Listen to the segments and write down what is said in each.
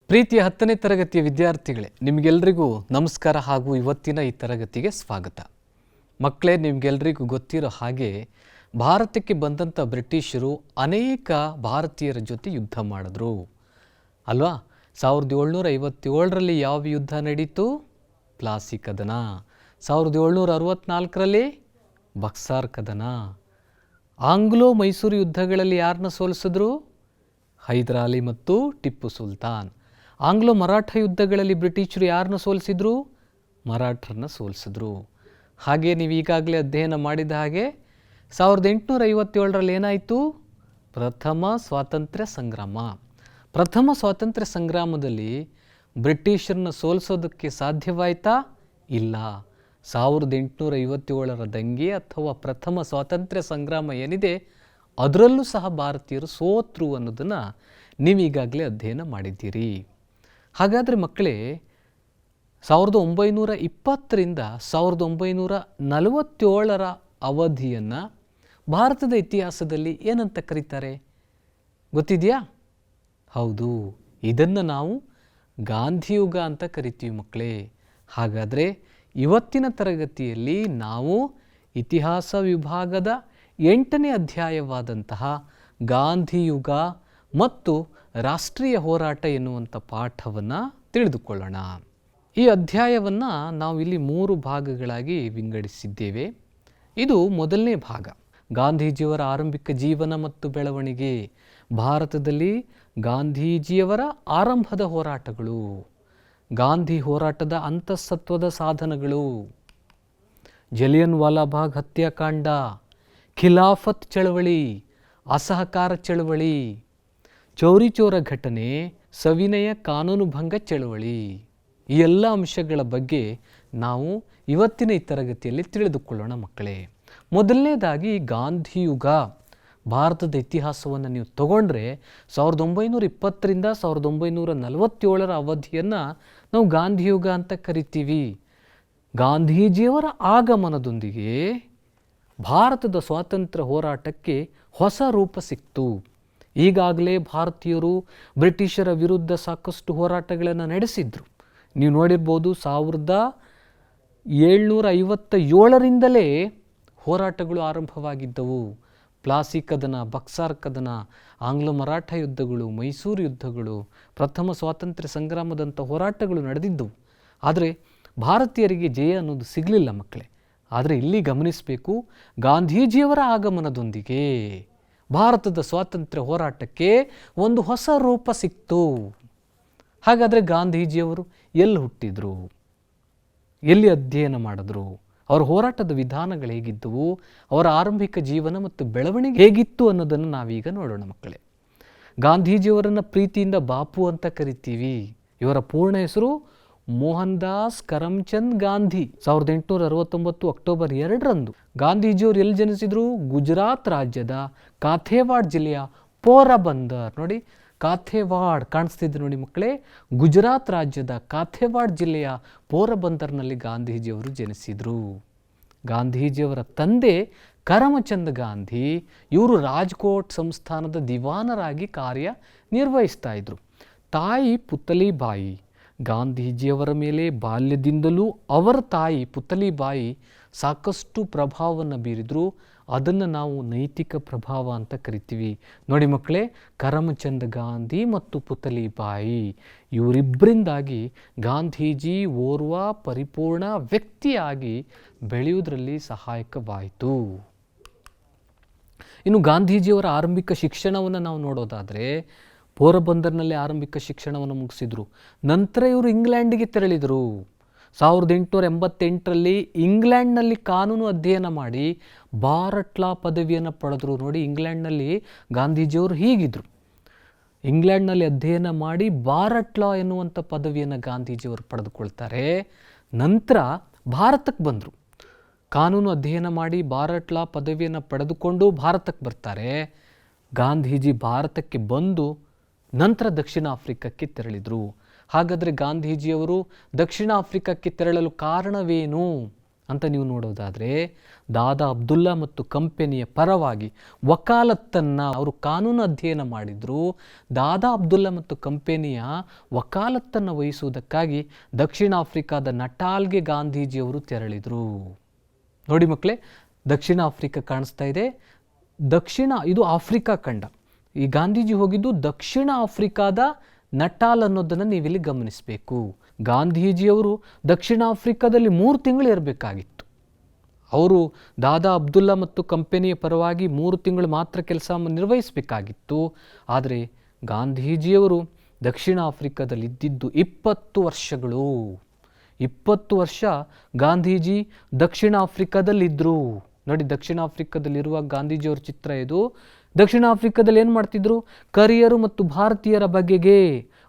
ಪ್ರೀತಿಯ 10ನೇ ತರಗತಿಯ ವಿದ್ಯಾರ್ಥಿಗಳೇ, ನಿಮಗೆಲ್ಲರಿಗೂ ನಮಸ್ಕಾರ ಹಾಗೂ ಇವತ್ತಿನ ಈ ತರಗತಿಗೆ ಸ್ವಾಗತ. ಮಕ್ಕಳೇ, ನಿಮಗೆಲ್ಲರಿಗೂ ಗೊತ್ತಿರೋ ಹಾಗೆ ಭಾರತಕ್ಕೆ ಬಂದಂಥ ಬ್ರಿಟಿಷರು ಅನೇಕ ಭಾರತೀಯರ ಜೊತೆ ಯುದ್ಧ ಮಾಡಿದ್ರು ಅಲ್ವಾ. 1757ರಲ್ಲಿ ಯಾವ ಯುದ್ಧ ನಡೀತು? ಪ್ಲಾಸಿ ಕದನ. 1764ರಲ್ಲಿ ಬಕ್ಸಾರ್ ಕದನ. ಆಂಗ್ಲೋ ಮೈಸೂರು ಯುದ್ಧಗಳಲ್ಲಿ ಯಾರನ್ನ ಸೋಲಿಸಿದ್ರು? ಹೈದರಾಲಿ ಮತ್ತು ಟಿಪ್ಪು ಸುಲ್ತಾನ್. ಆಂಗ್ಲೋ ಮರಾಠ ಯುದ್ಧಗಳಲ್ಲಿ ಬ್ರಿಟಿಷರು ಯಾರನ್ನ ಸೋಲಿಸಿದ್ರು? ಮರಾಠರನ್ನ ಸೋಲಿಸಿದ್ರು. ಹಾಗೆ ನೀವು ಈಗಾಗಲೇ ಅಧ್ಯಯನ ಮಾಡಿದ ಹಾಗೆ 1857ರಲ್ಲಿ ಏನಾಯಿತು? ಪ್ರಥಮ ಸ್ವಾತಂತ್ರ್ಯ ಸಂಗ್ರಾಮ. ಪ್ರಥಮ ಸ್ವಾತಂತ್ರ್ಯ ಸಂಗ್ರಾಮದಲ್ಲಿ ಬ್ರಿಟಿಷರನ್ನ ಸೋಲಿಸೋದಕ್ಕೆ ಸಾಧ್ಯವಾಯಿತಾ? ಇಲ್ಲ. 1857ರ ದಂಗೆ ಅಥವಾ ಪ್ರಥಮ ಸ್ವಾತಂತ್ರ್ಯ ಸಂಗ್ರಾಮ ಏನಿದೆ ಅದರಲ್ಲೂ ಸಹ ಭಾರತೀಯರು ಸೋತರು ಅನ್ನೋದನ್ನು ನೀವೀಗಾಗಲೇ ಅಧ್ಯಯನ ಮಾಡಿದ್ದೀರಿ. ಹಾಗಾದರೆ ಮಕ್ಕಳೇ, 1920ರಿಂದ 1947ರ ಅವಧಿಯನ್ನು ಭಾರತದ ಇತಿಹಾಸದಲ್ಲಿ ಏನಂತ ಕರೀತಾರೆ ಗೊತ್ತಿದೆಯಾ? ಹೌದು, ಇದನ್ನು ನಾವು ಗಾಂಧಿಯುಗ ಅಂತ ಕರಿತೀವಿ ಮಕ್ಕಳೇ. ಹಾಗಾದರೆ ಇವತ್ತಿನ ತರಗತಿಯಲ್ಲಿ ನಾವು ಇತಿಹಾಸ ವಿಭಾಗದ 8ನೇ ಅಧ್ಯಾಯವಾದಂತಹ ಗಾಂಧಿಯುಗ ಮತ್ತು ರಾಷ್ಟ್ರೀಯ ಹೋರಾಟ ಎನ್ನುವಂಥ ಪಾಠವನ್ನು ತಿಳಿದುಕೊಳ್ಳೋಣ. ಈ ಅಧ್ಯಾಯವನ್ನು ನಾವು ಇಲ್ಲಿ 3 ಭಾಗಗಳಾಗಿ ವಿಂಗಡಿಸಿದ್ದೇವೆ. ಇದು ಮೊದಲನೇ ಭಾಗ, ಗಾಂಧೀಜಿಯವರ ಆರಂಭಿಕ ಜೀವನ ಮತ್ತು ಬೆಳವಣಿಗೆ. ಭಾರತದಲ್ಲಿ ಗಾಂಧೀಜಿಯವರ ಆರಂಭದ ಹೋರಾಟಗಳು, ಗಾಂಧಿ ಹೋರಾಟದ ಅಂತಃಸತ್ವದ ಸಾಧನಗಳು, ಜಲಿಯನ್ ವಾಲಾಬಾಗ್ ಹತ್ಯಾಕಾಂಡ, ಖಿಲಾಫತ್ ಚಳವಳಿ, ಅಸಹಕಾರ ಚಳವಳಿ, ಚೌರಿಚೌರ ಘಟನೆ, ಸವಿನಯ ಕಾನೂನುಭಂಗ ಚಳವಳಿ, ಈ ಎಲ್ಲ ಅಂಶಗಳ ಬಗ್ಗೆ ನಾವು ಇವತ್ತಿನ ಈ ತರಗತಿಯಲ್ಲಿ ತಿಳಿದುಕೊಳ್ಳೋಣ ಮಕ್ಕಳೇ. ಮೊದಲನೇದಾಗಿ ಗಾಂಧಿಯುಗ. ಭಾರತದ ಇತಿಹಾಸವನ್ನು ನೀವು ತಗೊಂಡ್ರೆ 1920ರಿಂದ 1947ರ ಅವಧಿಯನ್ನು ನಾವು ಗಾಂಧಿಯುಗ ಅಂತ ಕರಿತೀವಿ. ಗಾಂಧೀಜಿಯವರ ಆಗಮನದೊಂದಿಗೆ ಭಾರತದ ಸ್ವಾತಂತ್ರ್ಯ ಹೋರಾಟಕ್ಕೆ ಹೊಸ ರೂಪ ಸಿಕ್ತು. ಈಗಾಗಲೇ ಭಾರತೀಯರು ಬ್ರಿಟಿಷರ ವಿರುದ್ಧ ಸಾಕಷ್ಟು ಹೋರಾಟಗಳನ್ನು ನಡೆಸಿದ್ರು. ನೀವು ನೋಡಿರ್ಬೋದು, 1757ರಿಂದಲೇ ಹೋರಾಟಗಳು ಆರಂಭವಾಗಿದ್ದವು. ಪ್ಲಾಸಿ ಕದನ, ಬಕ್ಸಾರ್ ಕದನ, ಆಂಗ್ಲ ಮರಾಠ ಯುದ್ಧಗಳು, ಮೈಸೂರು ಯುದ್ಧಗಳು, ಪ್ರಥಮ ಸ್ವಾತಂತ್ರ್ಯ ಸಂಗ್ರಾಮದಂಥ ಹೋರಾಟಗಳು ನಡೆದಿದ್ದವು. ಆದರೆ ಭಾರತೀಯರಿಗೆ ಜಯ ಅನ್ನೋದು ಸಿಗಲಿಲ್ಲ ಮಕ್ಕಳೇ. ಆದರೆ ಇಲ್ಲಿ ಗಮನಿಸಬೇಕು, ಗಾಂಧೀಜಿಯವರ ಆಗಮನದೊಂದಿಗೆ ಭಾರತದ ಸ್ವಾತಂತ್ರ್ಯ ಹೋರಾಟಕ್ಕೆ ಒಂದು ಹೊಸ ರೂಪ ಸಿಕ್ತು. ಹಾಗಾದರೆ ಗಾಂಧೀಜಿಯವರು ಎಲ್ಲಿ ಹುಟ್ಟಿದ್ರು, ಎಲ್ಲಿ ಅಧ್ಯಯನ ಮಾಡಿದ್ರು, ಅವರ ಹೋರಾಟದ ವಿಧಾನಗಳು ಹೇಗಿದ್ದವು, ಅವರ ಆರಂಭಿಕ ಜೀವನ ಮತ್ತು ಬೆಳವಣಿಗೆ ಹೇಗಿತ್ತು ಅನ್ನೋದನ್ನು ನಾವೀಗ ನೋಡೋಣ ಮಕ್ಕಳೇ. ಗಾಂಧೀಜಿಯವರನ್ನು ಪ್ರೀತಿಯಿಂದ ಬಾಪು ಅಂತ ಕರಿತೀವಿ. ಇವರ ಪೂರ್ಣ ಹೆಸರು ಮೋಹನ್ ದಾಸ್ ಕರಮ್ಚಂದ್ ಗಾಂಧಿ. 1869 ಅಕ್ಟೋಬರ್ 2ರಂದು ಗಾಂಧೀಜಿಯವರು ಎಲ್ಲಿ ಜನಿಸಿದ್ರು? ಗುಜರಾತ್ ರಾಜ್ಯದ ಕಾಥೇವಾಡ್ ಜಿಲ್ಲೆಯ ಪೋರಬಂದರ್. ನೋಡಿ, ಕಾಥೇವಾಡ್ ಕಾಣಿಸ್ತಿದ್ರು ನೋಡಿ ಮಕ್ಕಳೇ. ಗುಜರಾತ್ ರಾಜ್ಯದ ಕಾಥೇವಾಡ್ ಜಿಲ್ಲೆಯ ಪೋರಬಂದರ್ನಲ್ಲಿ ಗಾಂಧೀಜಿಯವರು ಜನಿಸಿದರು. ಗಾಂಧೀಜಿಯವರ ತಂದೆ ಕರಮಚಂದ್ ಗಾಂಧಿ, ಇವರು ರಾಜ್ಕೋಟ್ ಸಂಸ್ಥಾನದ ದಿವಾನರಾಗಿ ಕಾರ್ಯ ನಿರ್ವಹಿಸ್ತಾ ಇದ್ರು. ತಾಯಿ ಪುತಲಿಬಾಯಿ. ಗಾಂಧೀಜಿಯವರ ಮೇಲೆ ಬಾಲ್ಯದಿಂದಲೂ ಅವರ ತಾಯಿ ಪುತಲಿಬಾಯಿ ಸಾಕಷ್ಟು ಪ್ರಭಾವವನ್ನು ಬೀರಿದ್ರು. ಅದನ್ನು ನಾವು ನೈತಿಕ ಪ್ರಭಾವ ಅಂತ ಕರಿತೀವಿ. ನೋಡಿ ಮಕ್ಕಳೇ, ಕರಮಚಂದ್ ಗಾಂಧಿ ಮತ್ತು ಪುತಲಿಬಾಯಿ ಇವರಿಬ್ಬರಿಂದಾಗಿ ಗಾಂಧೀಜಿ ಓರ್ವ ಪರಿಪೂರ್ಣ ವ್ಯಕ್ತಿಯಾಗಿ ಬೆಳೆಯುವುದರಲ್ಲಿ ಸಹಾಯಕವಾಯಿತು. ಇನ್ನು ಗಾಂಧೀಜಿಯವರ ಆರಂಭಿಕ ಶಿಕ್ಷಣವನ್ನು ನಾವು ನೋಡೋದಾದರೆ, ಪೋರಬಂದರ್ನಲ್ಲಿ ಆರಂಭಿಕ ಶಿಕ್ಷಣವನ್ನು ಮುಗಿಸಿದರು. ನಂತರ ಇವರು ಇಂಗ್ಲೆಂಡಿಗೆ ತೆರಳಿದರು. 1888ರಲ್ಲಿ ಇಂಗ್ಲೆಂಡ್ನಲ್ಲಿ ಕಾನೂನು ಅಧ್ಯಯನ ಮಾಡಿ ಬಾರಟ್ ಲಾ ಪದವಿಯನ್ನು ಪಡೆದರು. ನೋಡಿ, ಇಂಗ್ಲೆಂಡ್ನಲ್ಲಿ ಗಾಂಧೀಜಿಯವರು ಹೀಗಿದ್ರು. ಇಂಗ್ಲೆಂಡ್ನಲ್ಲಿ ಅಧ್ಯಯನ ಮಾಡಿ ಬಾರಟ್ ಲಾ ಎನ್ನುವಂಥ ಪದವಿಯನ್ನು ಗಾಂಧೀಜಿಯವರು ಪಡೆದುಕೊಳ್ತಾರೆ. ನಂತರ ಭಾರತಕ್ಕೆ ಬಂದರು. ಕಾನೂನು ಅಧ್ಯಯನ ಮಾಡಿ ಬಾರಟ್ ಲಾ ಪದವಿಯನ್ನು ಪಡೆದುಕೊಂಡು ಭಾರತಕ್ಕೆ ಬರ್ತಾರೆ. ಗಾಂಧೀಜಿ ಭಾರತಕ್ಕೆ ಬಂದು ನಂತರ ದಕ್ಷಿಣ ಆಫ್ರಿಕಕ್ಕೆ ತೆರಳಿದರು. ಹಾಗಾದರೆ ಗಾಂಧೀಜಿಯವರು ದಕ್ಷಿಣ ಆಫ್ರಿಕಕ್ಕೆ ತೆರಳಲು ಕಾರಣವೇನು ಅಂತ ನೀವು ನೋಡೋದಾದರೆ, ದಾದಾ ಅಬ್ದುಲ್ಲಾ ಮತ್ತು ಕಂಪನಿಯ ಪರವಾಗಿ ವಕಾಲತ್ತನ್ನು ಅವರು ಕಾನೂನು ಅಧ್ಯಯನ ಮಾಡಿದರು. ದಾದಾ ಅಬ್ದುಲ್ಲಾ ಮತ್ತು ಕಂಪನಿಯ ವಕಾಲತ್ತನ್ನು ವಹಿಸುವುದಕ್ಕಾಗಿ ದಕ್ಷಿಣ ಆಫ್ರಿಕಾದ ನಟಾಲ್ಗೆ ಗಾಂಧೀಜಿಯವರು ತೆರಳಿದರು. ನೋಡಿ ಮಕ್ಕಳೇ, ದಕ್ಷಿಣ ಆಫ್ರಿಕಾ ಕಾಣಿಸ್ತಾ ಇದೆ. ಇದು ಆಫ್ರಿಕಾ ಖಂಡ. ಈ ಗಾಂಧೀಜಿ ಹೋಗಿದ್ದು ದಕ್ಷಿಣ ಆಫ್ರಿಕಾದ ನಟಾಲ್ ಅನ್ನೋದನ್ನು ನೀವಿಲ್ಲಿ ಗಮನಿಸಬೇಕು. ಗಾಂಧೀಜಿಯವರು ದಕ್ಷಿಣ ಆಫ್ರಿಕಾದಲ್ಲಿ 3 ತಿಂಗಳು ಇರಬೇಕಾಗಿತ್ತು. ಅವರು ದಾದಾ ಅಬ್ದುಲ್ಲಾ ಮತ್ತು ಕಂಪನಿಯ ಪರವಾಗಿ 3 ತಿಂಗಳು ಮಾತ್ರ ಕೆಲಸ ನಿರ್ವಹಿಸಬೇಕಾಗಿತ್ತು. ಆದರೆ ಗಾಂಧೀಜಿಯವರು ದಕ್ಷಿಣ ಆಫ್ರಿಕಾದಲ್ಲಿ ಇದ್ದಿದ್ದು 20 ವರ್ಷಗಳು. 20 ವರ್ಷ ಗಾಂಧೀಜಿ ದಕ್ಷಿಣ ಆಫ್ರಿಕಾದಲ್ಲಿದ್ದರು. ನೋಡಿ, ದಕ್ಷಿಣ ಆಫ್ರಿಕಾದಲ್ಲಿರುವ ಗಾಂಧೀಜಿಯವ್ರ ಚಿತ್ರ ಇದು. ದಕ್ಷಿಣ ಆಫ್ರಿಕಾದಲ್ಲಿ ಏನು ಮಾಡ್ತಿದ್ರು? ಕರಿಯರು ಮತ್ತು ಭಾರತೀಯರ ಬಗೆಗೆ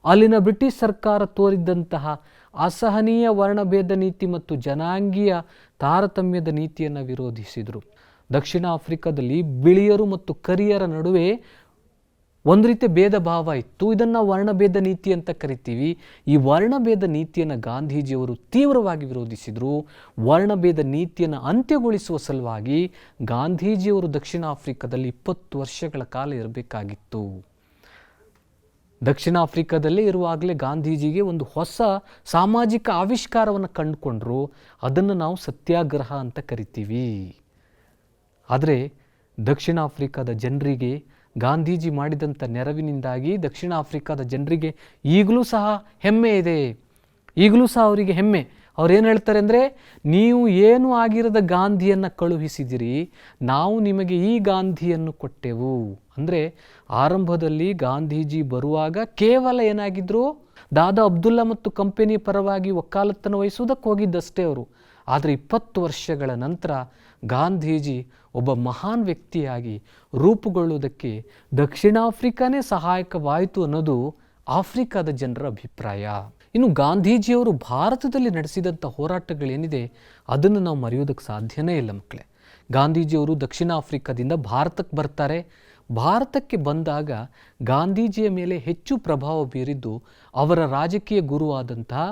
ಅಲ್ಲಿನ ಬ್ರಿಟಿಷ್ ಸರ್ಕಾರ ತೋರಿದ್ದಂತಹ ಅಸಹನೀಯ ವರ್ಣಭೇದ ನೀತಿ ಮತ್ತು ಜನಾಂಗೀಯ ತಾರತಮ್ಯದ ನೀತಿಯನ್ನು ವಿರೋಧಿಸಿದರು. ದಕ್ಷಿಣ ಆಫ್ರಿಕಾದಲ್ಲಿ ಬಿಳಿಯರು ಮತ್ತು ಕರಿಯರ ನಡುವೆ ಒಂದು ರೀತಿಯ ಭೇದ ಭಾವ ಇತ್ತು. ಇದನ್ನು ವರ್ಣಭೇದ ನೀತಿ ಅಂತ ಕರಿತೀವಿ. ಈ ವರ್ಣಭೇದ ನೀತಿಯನ್ನು ಗಾಂಧೀಜಿಯವರು ತೀವ್ರವಾಗಿ ವಿರೋಧಿಸಿದರು. ವರ್ಣಭೇದ ನೀತಿಯನ್ನು ಅಂತ್ಯಗೊಳಿಸುವ ಸಲುವಾಗಿ ಗಾಂಧೀಜಿಯವರು ದಕ್ಷಿಣ ಆಫ್ರಿಕಾದಲ್ಲಿ 20 ವರ್ಷಗಳ ಕಾಲ ಇರಬೇಕಾಗಿತ್ತು. ದಕ್ಷಿಣ ಆಫ್ರಿಕಾದಲ್ಲೇ ಇರುವಾಗಲೇ ಗಾಂಧೀಜಿಗೆ ಒಂದು ಹೊಸ ಸಾಮಾಜಿಕ ಆವಿಷ್ಕಾರವನ್ನು ಕಂಡುಕೊಂಡ್ರು. ಅದನ್ನು ನಾವು ಸತ್ಯಾಗ್ರಹ ಅಂತ ಕರಿತೀವಿ. ಆದರೆ ದಕ್ಷಿಣ ಆಫ್ರಿಕಾದ ಜನರಿಗೆ ಗಾಂಧೀಜಿ ಮಾಡಿದಂಥ ನೆರವಿನಿಂದಾಗಿ ದಕ್ಷಿಣ ಆಫ್ರಿಕಾದ ಜನರಿಗೆ ಈಗಲೂ ಸಹ ಹೆಮ್ಮೆ ಇದೆ. ಈಗಲೂ ಸಹ ಅವರಿಗೆ ಹೆಮ್ಮೆ. ಅವ್ರೇನು ಹೇಳ್ತಾರೆ ಅಂದರೆ, ನೀವು ಏನು ಆಗಿರದ ಗಾಂಧಿಯನ್ನು ಕಳುಹಿಸಿದಿರಿ, ನಾವು ನಿಮಗೆ ಈ ಗಾಂಧಿಯನ್ನು ಕೊಟ್ಟೆವು. ಅಂದರೆ ಆರಂಭದಲ್ಲಿ ಗಾಂಧೀಜಿ ಬರುವಾಗ ಕೇವಲ ಏನಾಗಿದ್ದರು? ದಾದಾ ಅಬ್ದುಲ್ಲಾ ಮತ್ತು ಕಂಪನಿಯ ಪರವಾಗಿ ವಕಾಲತ್ತನ್ನು ವಹಿಸುವುದಕ್ಕೆ ಹೋಗಿದ್ದಷ್ಟೇ ಅವರು. ಆದರೆ 20 ವರ್ಷಗಳ ನಂತರ ಗಾಂಧೀಜಿ ಒಬ್ಬ ಮಹಾನ್ ವ್ಯಕ್ತಿಯಾಗಿ ರೂಪುಗೊಳ್ಳುವುದಕ್ಕೆ ದಕ್ಷಿಣ ಆಫ್ರಿಕಾನೇ ಸಹಾಯಕವಾಯಿತು ಅನ್ನೋದು ಆಫ್ರಿಕಾದ ಜನರ ಅಭಿಪ್ರಾಯ. ಇನ್ನು ಗಾಂಧೀಜಿಯವರು ಭಾರತದಲ್ಲಿ ನಡೆಸಿದಂಥ ಹೋರಾಟಗಳೇನಿದೆ ಅದನ್ನು ನಾವು ಮರೆಯೋದಕ್ಕೆ ಸಾಧ್ಯನೇ ಇಲ್ಲ ಮಕ್ಕಳೇ. ಗಾಂಧೀಜಿಯವರು ದಕ್ಷಿಣ ಆಫ್ರಿಕಾದಿಂದ ಭಾರತಕ್ಕೆ ಬರ್ತಾರೆ. ಭಾರತಕ್ಕೆ ಬಂದಾಗ ಗಾಂಧೀಜಿಯ ಮೇಲೆ ಹೆಚ್ಚು ಪ್ರಭಾವ ಬೀರಿದ್ದು ಅವರ ರಾಜಕೀಯ ಗುರುವಾದಂತಹ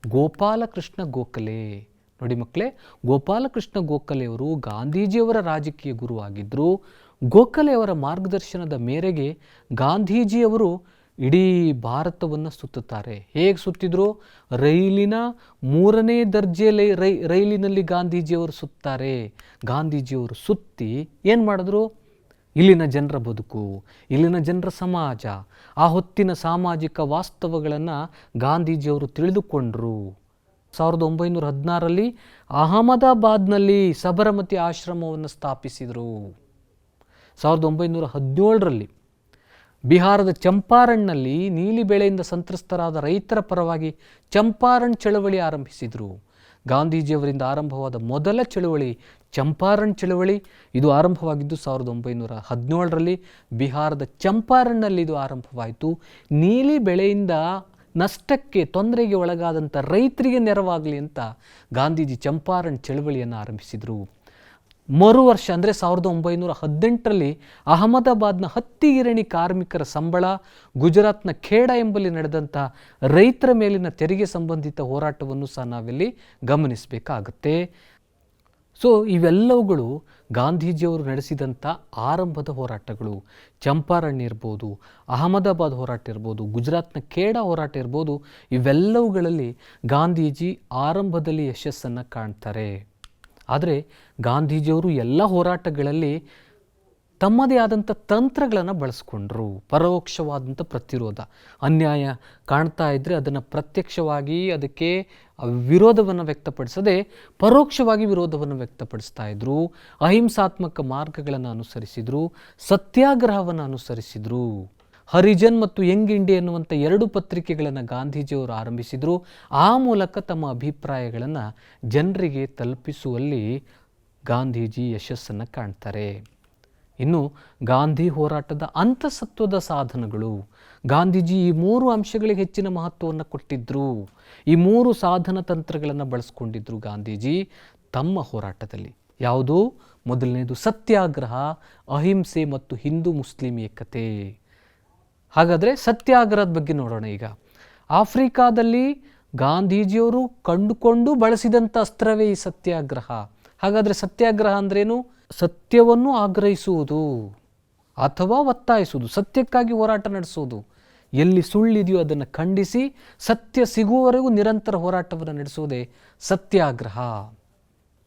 ಗೋಪಾಲಕೃಷ್ಣ ಗೋಖಲೆ. ನೋಡಿ ಮಕ್ಕಳೇ, ಗೋಪಾಲಕೃಷ್ಣ ಗೋಖಲೆಯವರು ಗಾಂಧೀಜಿಯವರ ರಾಜಕೀಯ ಗುರುವಾಗಿದ್ದರು. ಗೋಖಲೆಯವರ ಮಾರ್ಗದರ್ಶನದ ಮೇರೆಗೆ ಗಾಂಧೀಜಿಯವರು ಇಡೀ ಭಾರತವನ್ನು ಸುತ್ತುತ್ತಾರೆ. ಹೇಗೆ ಸುತ್ತಿದ್ರು? ರೈಲಿನ 3ನೇ ದರ್ಜೆ ರೈಲಿನಲ್ಲಿ ಗಾಂಧೀಜಿಯವರು ಸುತ್ತಾರೆ. ಗಾಂಧೀಜಿಯವರು ಸುತ್ತಿ ಏನು ಮಾಡಿದ್ರು? ಇಲ್ಲಿನ ಜನರ ಬದುಕು, ಇಲ್ಲಿನ ಜನರ ಸಮಾಜ, ಆ ಹೊತ್ತಿನ ಸಾಮಾಜಿಕ ವಾಸ್ತವಗಳನ್ನು ಗಾಂಧೀಜಿಯವರು ತಿಳಿದುಕೊಂಡರು. 1916ರಲ್ಲಿ ಅಹಮದಾಬಾದ್ನಲ್ಲಿ ಸಬರಮತಿ ಆಶ್ರಮವನ್ನು ಸ್ಥಾಪಿಸಿದರು. 1917ರಲ್ಲಿ ಬಿಹಾರದ ಚಂಪಾರಣ್ನಲ್ಲಿ ನೀಲಿ ಬೆಳೆಯಿಂದ ಸಂತ್ರಸ್ತರಾದ ರೈತರ ಪರವಾಗಿ ಚಂಪಾರಣ್ ಚಳವಳಿ ಆರಂಭಿಸಿದರು. ಗಾಂಧೀಜಿಯವರಿಂದ ಆರಂಭವಾದ ಮೊದಲ ಚಳವಳಿ ಚಂಪಾರಣ್ ಚಳವಳಿ. ಇದು ಆರಂಭವಾಗಿದ್ದು 1917ರಲ್ಲಿ ಬಿಹಾರದ ಚಂಪಾರಣ್ನಲ್ಲಿ ಇದು ಆರಂಭವಾಯಿತು. ನೀಲಿ ಬೆಳೆಯಿಂದ ನಷ್ಟಕ್ಕೆ, ತೊಂದರೆಗೆ ಒಳಗಾದಂಥ ರೈತರಿಗೆ ನೆರವಾಗಲಿ ಅಂತ ಗಾಂಧೀಜಿ ಚಂಪಾರಣ್ ಚಳವಳಿಯನ್ನು ಆರಂಭಿಸಿದರು. ಮರು ವರ್ಷ ಅಂದರೆ 1918ರಲ್ಲಿ ಅಹಮದಾಬಾದ್ನ ಹತ್ತಿ ಗಿರಣಿ ಕಾರ್ಮಿಕರ ಸಂಬಳ, ಗುಜರಾತ್ನ ಖೇಡಾ ಎಂಬಲ್ಲಿ ನಡೆದಂಥ ರೈತರ ಮೇಲಿನ ತೆರಿಗೆ ಸಂಬಂಧಿತ ಹೋರಾಟವನ್ನು ಸಹ ನಾವಿಲ್ಲಿ ಗಮನಿಸಬೇಕಾಗುತ್ತೆ. ಸೊ ಇವೆಲ್ಲವುಗಳು ಗಾಂಧೀಜಿಯವರು ನಡೆಸಿದಂಥ ಆರಂಭದ ಹೋರಾಟಗಳು. ಚಂಪಾರಣ್ ಇರ್ಬೋದು, ಅಹಮದಾಬಾದ್ ಹೋರಾಟ ಇರ್ಬೋದು, ಗುಜರಾತ್ನ ಖೇಡಾ ಹೋರಾಟ ಇರ್ಬೋದು, ಇವೆಲ್ಲವುಗಳಲ್ಲಿ ಗಾಂಧೀಜಿ ಆರಂಭದಲ್ಲಿ ಯಶಸ್ಸನ್ನು ಕಾಣ್ತಾರೆ. ಆದರೆ ಗಾಂಧೀಜಿಯವರು ಎಲ್ಲ ಹೋರಾಟಗಳಲ್ಲಿ ತಮ್ಮದೇ ಆದಂಥ ತಂತ್ರಗಳನ್ನು ಬಳಸ್ಕೊಂಡ್ರು. ಪರೋಕ್ಷವಾದಂಥ ಪ್ರತಿರೋಧ, ಅನ್ಯಾಯ ಕಾಣ್ತಾ ಇದ್ದರೆ ಅದನ್ನು ಪ್ರತ್ಯಕ್ಷವಾಗಿ ಅದಕ್ಕೆ ವಿರೋಧವನ್ನು ವ್ಯಕ್ತಪಡಿಸದೆ ಪರೋಕ್ಷವಾಗಿ ವಿರೋಧವನ್ನು ವ್ಯಕ್ತಪಡಿಸ್ತಾ ಇದ್ರು. ಅಹಿಂಸಾತ್ಮಕ ಮಾರ್ಗಗಳನ್ನು ಅನುಸರಿಸಿದರು. ಸತ್ಯಾಗ್ರಹವನ್ನು ಅನುಸರಿಸಿದರು. ಹರಿಜನ್ ಮತ್ತು ಯಂಗ್ ಇಂಡಿಯಾ ಎನ್ನುವಂಥ 2 ಪತ್ರಿಕೆಗಳನ್ನು ಗಾಂಧೀಜಿಯವರು ಆರಂಭಿಸಿದರು. ಆ ಮೂಲಕ ತಮ್ಮ ಅಭಿಪ್ರಾಯಗಳನ್ನು ಜನರಿಗೆ ತಲುಪಿಸುವಲ್ಲಿ ಗಾಂಧೀಜಿ ಯಶಸ್ಸನ್ನು ಕಾಣ್ತಾರೆ. ಇನ್ನು ಗಾಂಧಿ ಹೋರಾಟದ ಅಂತಸತ್ವದ ಸಾಧನಗಳು. ಗಾಂಧೀಜಿ ಈ 3 ಅಂಶಗಳಿಗೆ ಹೆಚ್ಚಿನ ಮಹತ್ವವನ್ನು ಕೊಟ್ಟಿದ್ದರು. ಈ 3 ಸಾಧನ ತಂತ್ರಗಳನ್ನು ಬಳಸ್ಕೊಂಡಿದ್ರು ಗಾಂಧೀಜಿ ತಮ್ಮ ಹೋರಾಟದಲ್ಲಿ. ಯಾವುದು? ಮೊದಲನೇದು ಸತ್ಯಾಗ್ರಹ, ಅಹಿಂಸೆ ಮತ್ತು ಹಿಂದೂ ಮುಸ್ಲಿಂ ಏಕತೆ. ಹಾಗಾದರೆ ಸತ್ಯಾಗ್ರಹದ ಬಗ್ಗೆ ನೋಡೋಣ. ಈಗ ಆಫ್ರಿಕಾದಲ್ಲಿ ಗಾಂಧೀಜಿಯವರು ಕಂಡುಕೊಂಡು ಬಳಸಿದಂಥ ಅಸ್ತ್ರವೇ ಈ ಸತ್ಯಾಗ್ರಹ. ಹಾಗಾದರೆ ಸತ್ಯಾಗ್ರಹ ಅಂದ್ರೇನು? ಸತ್ಯವನ್ನು ಆಗ್ರಹಿಸುವುದು ಅಥವಾ ಒತ್ತಾಯಿಸುವುದು, ಸತ್ಯಕ್ಕಾಗಿ ಹೋರಾಟ ನಡೆಸುವುದು. ಎಲ್ಲಿ ಸುಳ್ಳಿದೆಯೋ ಅದನ್ನು ಖಂಡಿಸಿ ಸತ್ಯ ಸಿಗುವವರೆಗೂ ನಿರಂತರ ಹೋರಾಟವನ್ನು ನಡೆಸುವುದೇ ಸತ್ಯಾಗ್ರಹ.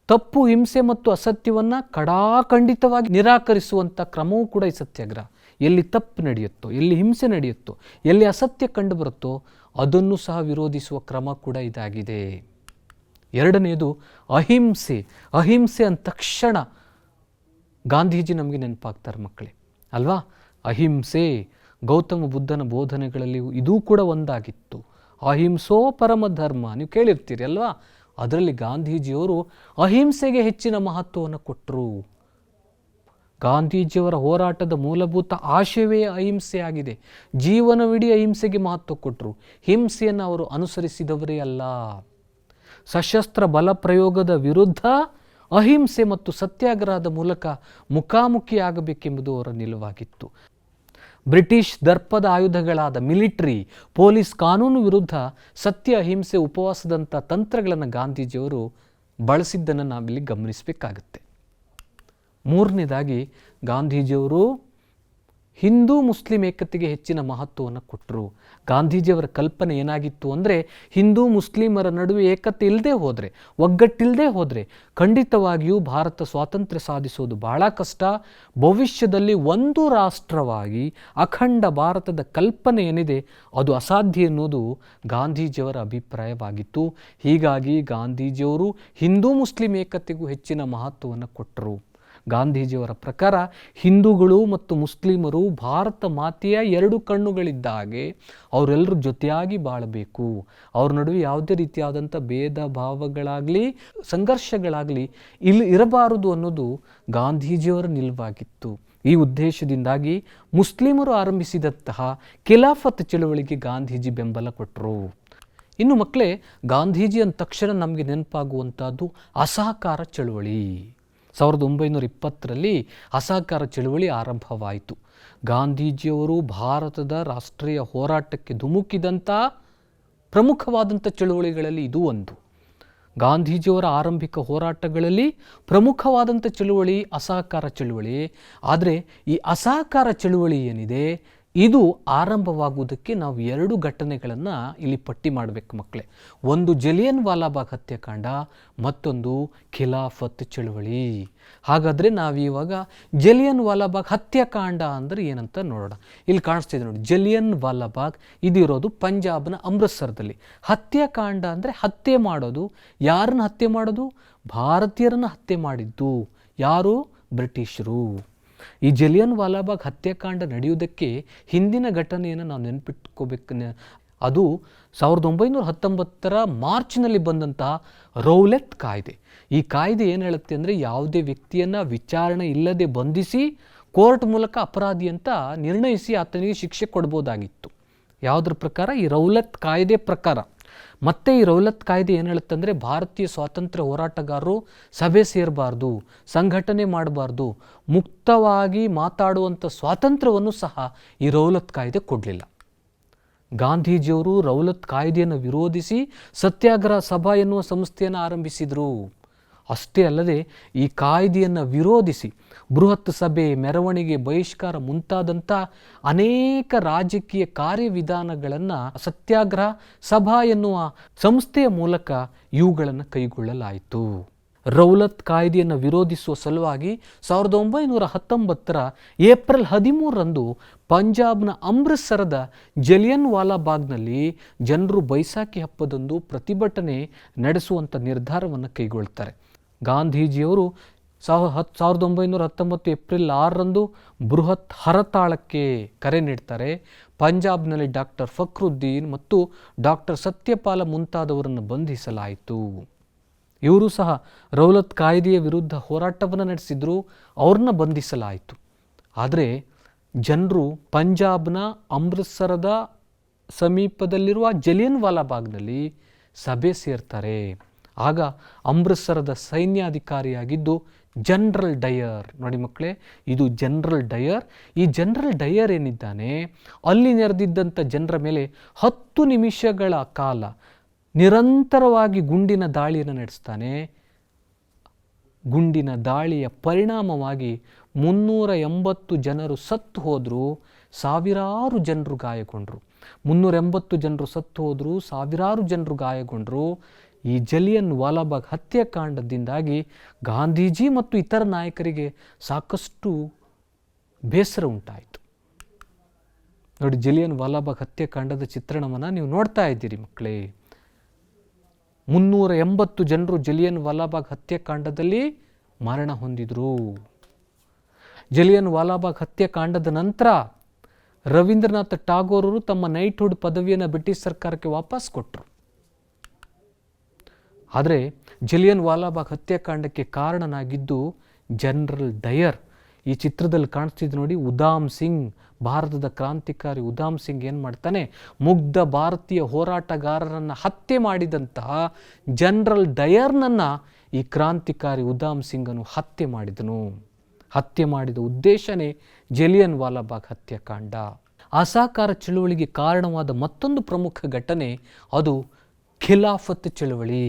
ತಪ್ಪು, ಹಿಂಸೆ ಮತ್ತು ಅಸತ್ಯವನ್ನು ಕಡಾಖಂಡಿತವಾಗಿ ನಿರಾಕರಿಸುವಂಥ ಕ್ರಮವೂ ಕೂಡ ಈ ಸತ್ಯಾಗ್ರಹ. ಎಲ್ಲಿ ತಪ್ಪು ನಡೆಯುತ್ತೋ, ಎಲ್ಲಿ ಹಿಂಸೆ ನಡೆಯುತ್ತೋ, ಎಲ್ಲಿ ಅಸತ್ಯ ಕಂಡುಬರುತ್ತೋ ಅದನ್ನು ಸಹ ವಿರೋಧಿಸುವ ಕ್ರಮ ಕೂಡ ಇದಾಗಿದೆ. ಎರಡನೆಯದು ಅಹಿಂಸೆ. ಅಹಿಂಸೆ ಅಂದ ತಕ್ಷಣ ಗಾಂಧೀಜಿ ನಮಗೆ ನೆನಪಾಗ್ತಾರೆ ಮಕ್ಕಳೇ, ಅಲ್ವಾ? ಅಹಿಂಸೆ ಗೌತಮ ಬುದ್ಧನ ಬೋಧನೆಗಳಲ್ಲಿ ಇದೂ ಕೂಡ ಒಂದಾಗಿತ್ತು. ಅಹಿಂಸೋ ಪರಮ ಧರ್ಮ, ನೀವು ಕೇಳಿರ್ತೀರಿ ಅಲ್ವಾ? ಅದರಲ್ಲಿ ಗಾಂಧೀಜಿಯವರು ಅಹಿಂಸೆಗೆ ಹೆಚ್ಚಿನ ಮಹತ್ವವನ್ನು ಕೊಟ್ಟರು. ಗಾಂಧೀಜಿಯವರ ಹೋರಾಟದ ಮೂಲಭೂತ ಆಶಯವೇ ಅಹಿಂಸೆ ಆಗಿದೆ. ಜೀವನವಿಡೀ ಅಹಿಂಸೆಗೆ ಮಹತ್ವ ಕೊಟ್ಟರು. ಹಿಂಸೆಯನ್ನು ಅವರು ಅನುಸರಿಸಿದವರೇ ಅಲ್ಲ. ಸಶಸ್ತ್ರ ಬಲ ಪ್ರಯೋಗದ ವಿರುದ್ಧ ಅಹಿಂಸೆ ಮತ್ತು ಸತ್ಯಾಗ್ರಹದ ಮೂಲಕ ಮುಖಾಮುಖಿಯಾಗಬೇಕೆಂಬುದು ಅವರ ನಿಲುವಾಗಿತ್ತು. ಬ್ರಿಟಿಷ್ ದರ್ಪದ ಆಯುಧಗಳಾದ ಮಿಲಿಟರಿ, ಪೊಲೀಸ್ ಕಾನೂನು ವಿರುದ್ಧ ಸತ್ಯ, ಅಹಿಂಸೆ, ಉಪವಾಸದಂಥ ತಂತ್ರಗಳನ್ನು ಗಾಂಧೀಜಿಯವರು ಬಳಸಿದ್ದನ್ನು ನಾವಿಲ್ಲಿ ಗಮನಿಸಬೇಕಾಗತ್ತೆ. ಮೂರನೇದಾಗಿ ಗಾಂಧೀಜಿಯವರು ಹಿಂದೂ ಮುಸ್ಲಿಂ ಏಕತೆಗೆ ಹೆಚ್ಚಿನ ಮಹತ್ವವನ್ನು ಕೊಟ್ಟರು. ಗಾಂಧೀಜಿಯವರ ಕಲ್ಪನೆ ಏನಾಗಿತ್ತು ಅಂದರೆ, ಹಿಂದೂ ಮುಸ್ಲಿಮರ ನಡುವೆ ಏಕತೆ ಇಲ್ಲದೆ ಹೋದರೆ, ಒಗ್ಗಟ್ಟಿಲ್ಲದೆ ಹೋದರೆ ಖಂಡಿತವಾಗಿಯೂ ಭಾರತ ಸ್ವಾತಂತ್ರ್ಯ ಸಾಧಿಸೋದು ಬಹಳ ಕಷ್ಟ. ಭವಿಷ್ಯದಲ್ಲಿ ಒಂದು ರಾಷ್ಟ್ರವಾಗಿ ಅಖಂಡ ಭಾರತದ ಕಲ್ಪನೆ ಏನಿದೆ ಅದು ಅಸಾಧ್ಯ ಎನ್ನುವುದು ಗಾಂಧೀಜಿಯವರ ಅಭಿಪ್ರಾಯವಾಗಿತ್ತು. ಹೀಗಾಗಿ ಗಾಂಧೀಜಿಯವರು ಹಿಂದೂ ಮುಸ್ಲಿಂ ಏಕತೆಗೂ ಹೆಚ್ಚಿನ ಮಹತ್ವವನ್ನು ಕೊಟ್ಟರು. ಗಾಂಧೀಜಿಯವರ ಪ್ರಕಾರ ಹಿಂದೂಗಳು ಮತ್ತು ಮುಸ್ಲಿಮರು ಭಾರತ ಮಾತೆಯ ಎರಡು ಕಣ್ಣುಗಳಿದ್ದ ಹಾಗೆ ಅವರೆಲ್ಲರೂ ಜೊತೆಯಾಗಿ ಬಾಳಬೇಕು. ಅವ್ರ ನಡುವೆ ಯಾವುದೇ ರೀತಿಯಾದಂಥ ಭೇದ ಭಾವಗಳಾಗಲಿ ಸಂಘರ್ಷಗಳಾಗಲಿ ಇರಬಾರದು ಅನ್ನೋದು ಗಾಂಧೀಜಿಯವರ ನಿಲುವಾಗಿತ್ತು. ಈ ಉದ್ದೇಶದಿಂದಾಗಿ ಮುಸ್ಲಿಮರು ಆರಂಭಿಸಿದಂತಹ ಖಿಲಾಫತ್ ಚಳವಳಿಗೆ ಗಾಂಧೀಜಿ ಬೆಂಬಲ ಕೊಟ್ಟರು. ಇನ್ನು ಮಕ್ಕಳೇ, ಗಾಂಧೀಜಿ ಅಂದ ತಕ್ಷಣ ನಮಗೆ ನೆನಪಾಗುವಂಥದ್ದು ಅಸಹಕಾರ ಚಳವಳಿ. 1920ರಲ್ಲಿ ಅಸಹಕಾರ ಚಳವಳಿ ಆರಂಭವಾಯಿತು. ಗಾಂಧೀಜಿಯವರು ಭಾರತದ ರಾಷ್ಟ್ರೀಯ ಹೋರಾಟಕ್ಕೆ ಧುಮುಕಿದಂಥ ಪ್ರಮುಖವಾದಂಥ ಚಳವಳಿಗಳಲ್ಲಿ ಇದು ಒಂದು. ಗಾಂಧೀಜಿಯವರ ಆರಂಭಿಕ ಹೋರಾಟಗಳಲ್ಲಿ ಪ್ರಮುಖವಾದಂಥ ಚಳುವಳಿ ಅಸಹಕಾರ ಚಳುವಳಿ. ಆದರೆ ಈ ಅಸಹಕಾರ ಚಳುವಳಿ ಏನಿದೆ ಇದು ಆರಂಭವಾಗುವುದಕ್ಕೆ ನಾವು ಎರಡು ಘಟನೆಗಳನ್ನು ಇಲ್ಲಿ ಪಟ್ಟಿ ಮಾಡಬೇಕು ಮಕ್ಕಳೇ. ಒಂದು ಜಲಿಯನ್ ವಾಲಾಬಾಗ್ ಹತ್ಯಾಕಾಂಡ, ಮತ್ತೊಂದು ಖಿಲಾಫತ್ ಚಳುವಳಿ. ಹಾಗಾದರೆ ನಾವಿವಾಗ ಜಲಿಯನ್ ವಾಲಾಬಾಗ್ ಹತ್ಯಾಕಾಂಡ ಅಂದರೆ ಏನಂತ ನೋಡೋಣ. ಇಲ್ಲಿ ಕಾಣಿಸ್ತಿದೆ ನೋಡಿ, ಜಲಿಯನ್ ವಾಲಾಬಾಗ್ ಇದಿರೋದು ಪಂಜಾಬ್ನ ಅಮೃತ್ಸರದಲ್ಲಿ. ಹತ್ಯಾಕಾಂಡ ಅಂದರೆ ಹತ್ಯೆ ಮಾಡೋದು. ಯಾರನ್ನು ಹತ್ಯೆ ಮಾಡೋದು? ಭಾರತೀಯರನ್ನು ಹತ್ಯೆ ಮಾಡಿದ್ದು. ಯಾರು? ಬ್ರಿಟಿಷರು. ಈ ಜಲಿಯನ್ ವಾಲಾಬಾಗ್ ಹತ್ಯಾಕಾಂಡ ನಡೆಯುವುದಕ್ಕೆ ಹಿಂದಿನ ಘಟನೆಯನ್ನು ನಾವು ನೆನಪಿಟ್ಕೋಬೇಕು. ಅದು 1919ರ ಮಾರ್ಚ್ನಲ್ಲಿ ಬಂದಂತಹ ರೌಲತ್ ಕಾಯ್ದೆ. ಈ ಕಾಯ್ದೆ ಏನು ಹೇಳುತ್ತೆ ಅಂದರೆ, ಯಾವುದೇ ವ್ಯಕ್ತಿಯನ್ನು ವಿಚಾರಣೆ ಇಲ್ಲದೆ ಬಂಧಿಸಿ ಕೋರ್ಟ್ ಮೂಲಕ ಅಪರಾಧಿ ಅಂತ ನಿರ್ಣಯಿಸಿ ಆತನಿಗೆ ಶಿಕ್ಷೆ ಕೊಡ್ಬೋದಾಗಿತ್ತು. ಯಾವುದ್ರ ಪ್ರಕಾರ? ಈ ರೌಲತ್ ಕಾಯ್ದೆ ಪ್ರಕಾರ. ಮತ್ತು ಈ ರೌಲತ್ ಕಾಯ್ದೆ ಏನು ಹೇಳುತ್ತಂದರೆ, ಭಾರತೀಯ ಸ್ವಾತಂತ್ರ್ಯ ಹೋರಾಟಗಾರರು ಸಭೆ ಸೇರಬಾರ್ದು, ಸಂಘಟನೆ ಮಾಡಬಾರ್ದು, ಮುಕ್ತವಾಗಿ ಮಾತಾಡುವಂಥ ಸ್ವಾತಂತ್ರ್ಯವನ್ನು ಸಹ ಈ ರೌಲತ್ ಕಾಯ್ದೆ ಕೊಡಲಿಲ್ಲ. ಗಾಂಧೀಜಿಯವರು ರೌಲತ್ ಕಾಯ್ದೆಯನ್ನು ವಿರೋಧಿಸಿ ಸತ್ಯಾಗ್ರಹ ಸಭಾ ಎನ್ನುವ ಸಂಸ್ಥೆಯನ್ನು ಆರಂಭಿಸಿದರು. ಅಷ್ಟೇ ಅಲ್ಲದೆ ಈ ಕಾಯ್ದೆಯನ್ನು ವಿರೋಧಿಸಿ ಬೃಹತ್ ಸಭೆ, ಮೆರವಣಿಗೆ, ಬಹಿಷ್ಕಾರ ಮುಂತಾದಂಥ ಅನೇಕ ರಾಜಕೀಯ ಕಾರ್ಯವಿಧಾನಗಳನ್ನು ಸತ್ಯಾಗ್ರಹ ಸಭಾ ಎನ್ನುವ ಸಂಸ್ಥೆಯ ಮೂಲಕ ಇವುಗಳನ್ನು ಕೈಗೊಳ್ಳಲಾಯಿತು. ರೌಲತ್ ಕಾಯ್ದೆಯನ್ನು ವಿರೋಧಿಸುವ ಸಲುವಾಗಿ 1919ರ ಏಪ್ರಿಲ್ 13ರಂದು ಪಂಜಾಬ್ನ ಅಮೃತ್ಸರದ ಜಲಿಯನ್ ವಾಲಾಬಾಗ್ನಲ್ಲಿ ಜನರು ಬೈಸಾಖಿ ಹಬ್ಬದಂದು ಪ್ರತಿಭಟನೆ ನಡೆಸುವಂಥ ನಿರ್ಧಾರವನ್ನು ಕೈಗೊಳ್ತಾರೆ. ಗಾಂಧೀಜಿಯವರು 1919 ಏಪ್ರಿಲ್ 6ರಂದು ಬೃಹತ್ ಹರತಾಳಕ್ಕೆ ಕರೆ ನೀಡ್ತಾರೆ. ಪಂಜಾಬ್ನಲ್ಲಿ ಡಾಕ್ಟರ್ ಫಕ್ರುದ್ದೀನ್ ಮತ್ತು ಡಾಕ್ಟರ್ ಸತ್ಯಪಾಲ ಮುಂತಾದವರನ್ನು ಬಂಧಿಸಲಾಯಿತು. ಇವರು ಸಹ ರೌಲತ್ ಕಾಯ್ದೆಯ ವಿರುದ್ಧ ಹೋರಾಟವನ್ನು ನಡೆಸಿದ್ರು. ಅವ್ರನ್ನ ಬಂಧಿಸಲಾಯಿತು. ಆದರೆ ಜನರು ಪಂಜಾಬ್ನ ಅಮೃತ್ಸರದ ಸಮೀಪದಲ್ಲಿರುವ ಜಲಿಯನ್ ವಾಲಾಬಾಗ್ನಲ್ಲಿ ಸಭೆ ಸೇರ್ತಾರೆ. ಆಗ ಅಮೃತ್ಸರದ ಸೈನ್ಯಾಧಿಕಾರಿಯಾಗಿದ್ದು ಜನರಲ್ ಡಯರ್. ನೋಡಿ ಮಕ್ಕಳೇ, ಇದು ಜನರಲ್ ಡಯರ್. ಈ ಜನರಲ್ ಡಯರ್ ಏನಿದ್ದಾನೆ, ಅಲ್ಲಿ ನೆರೆದಿದ್ದಂಥ ಜನರ ಮೇಲೆ 10 ನಿಮಿಷಗಳ ಕಾಲ ನಿರಂತರವಾಗಿ ಗುಂಡಿನ ದಾಳಿಯನ್ನು ನಡೆಸ್ತಾನೆ. ಗುಂಡಿನ ದಾಳಿಯ ಪರಿಣಾಮವಾಗಿ 380 ಜನರು ಸತ್ತು ಹೋದರು, ಸಾವಿರಾರು ಜನರು ಗಾಯಗೊಂಡರು. 380 ಜನರು ಸತ್ತು ಹೋದರು, ಸಾವಿರಾರು ಜನರು ಗಾಯಗೊಂಡರು. ಈ ಜಲಿಯನ್ ವಾಲಾಬಾಗ್ ಹತ್ಯಾಕಾಂಡದಿಂದಾಗಿ ಗಾಂಧೀಜಿ ಮತ್ತು ಇತರ ನಾಯಕರಿಗೆ ಸಾಕಷ್ಟು ಬೇಸರ ಉಂಟಾಯಿತು. ನೋಡಿ, ಜಲಿಯನ್ ವಾಲಾಬಾಗ್ ಹತ್ಯಾಕಾಂಡದ ಚಿತ್ರಣವನ್ನು ನೀವು ನೋಡ್ತಾ ಇದ್ದೀರಿ ಮಕ್ಕಳೇ. 380 ಜನರು ಜಲಿಯನ್ ವಾಲಾಬಾಗ್ ಹತ್ಯಾಕಾಂಡದಲ್ಲಿ ಮರಣ ಹೊಂದಿದರು. ಜಲಿಯನ್ ವಾಲಾಬಾಗ್ ಹತ್ಯಾಕಾಂಡದ ನಂತರ ರವೀಂದ್ರನಾಥ್ ಟಾಗೋರರು ತಮ್ಮ ನೈಟ್ಹುಡ್ ಪದವಿಯನ್ನು ಬ್ರಿಟಿಷ್ ಸರ್ಕಾರಕ್ಕೆ ವಾಪಸ್ ಕೊಟ್ಟರು. ಆದರೆ ಜಲಿಯನ್ ವಾಲಾಬಾಗ್ ಹತ್ಯಾಕಾಂಡಕ್ಕೆ ಕಾರಣನಾಗಿದ್ದು ಜನರಲ್ ಡಯರ್. ಈ ಚಿತ್ರದಲ್ಲಿ ಕಾಣಿಸ್ತಿದ್ದು ನೋಡಿ, ಉಧಾಮ್ ಸಿಂಗ್, ಭಾರತದ ಕ್ರಾಂತಿಕಾರಿ ಉಧಾಮ್ ಸಿಂಗ್ ಏನು ಮಾಡ್ತಾನೆ, ಮುಗ್ಧ ಭಾರತೀಯ ಹೋರಾಟಗಾರರನ್ನು ಹತ್ಯೆ ಮಾಡಿದಂತಹ ಜನರಲ್ ಡಯರ್ನನ್ನು ಈ ಕ್ರಾಂತಿಕಾರಿ ಉಧಾಮ್ ಸಿಂಗನು ಹತ್ಯೆ ಮಾಡಿದನು. ಹತ್ಯೆ ಮಾಡಿದ ಉದ್ದೇಶನೇ ಜಲಿಯನ್ ವಾಲಾಬಾಗ್ ಹತ್ಯಾಕಾಂಡ. ಅಸಹಕಾರ ಚಳುವಳಿಗೆ ಕಾರಣವಾದ ಮತ್ತೊಂದು ಪ್ರಮುಖ ಘಟನೆ ಅದು ಖಿಲಾಫತ್ ಚಳುವಳಿ.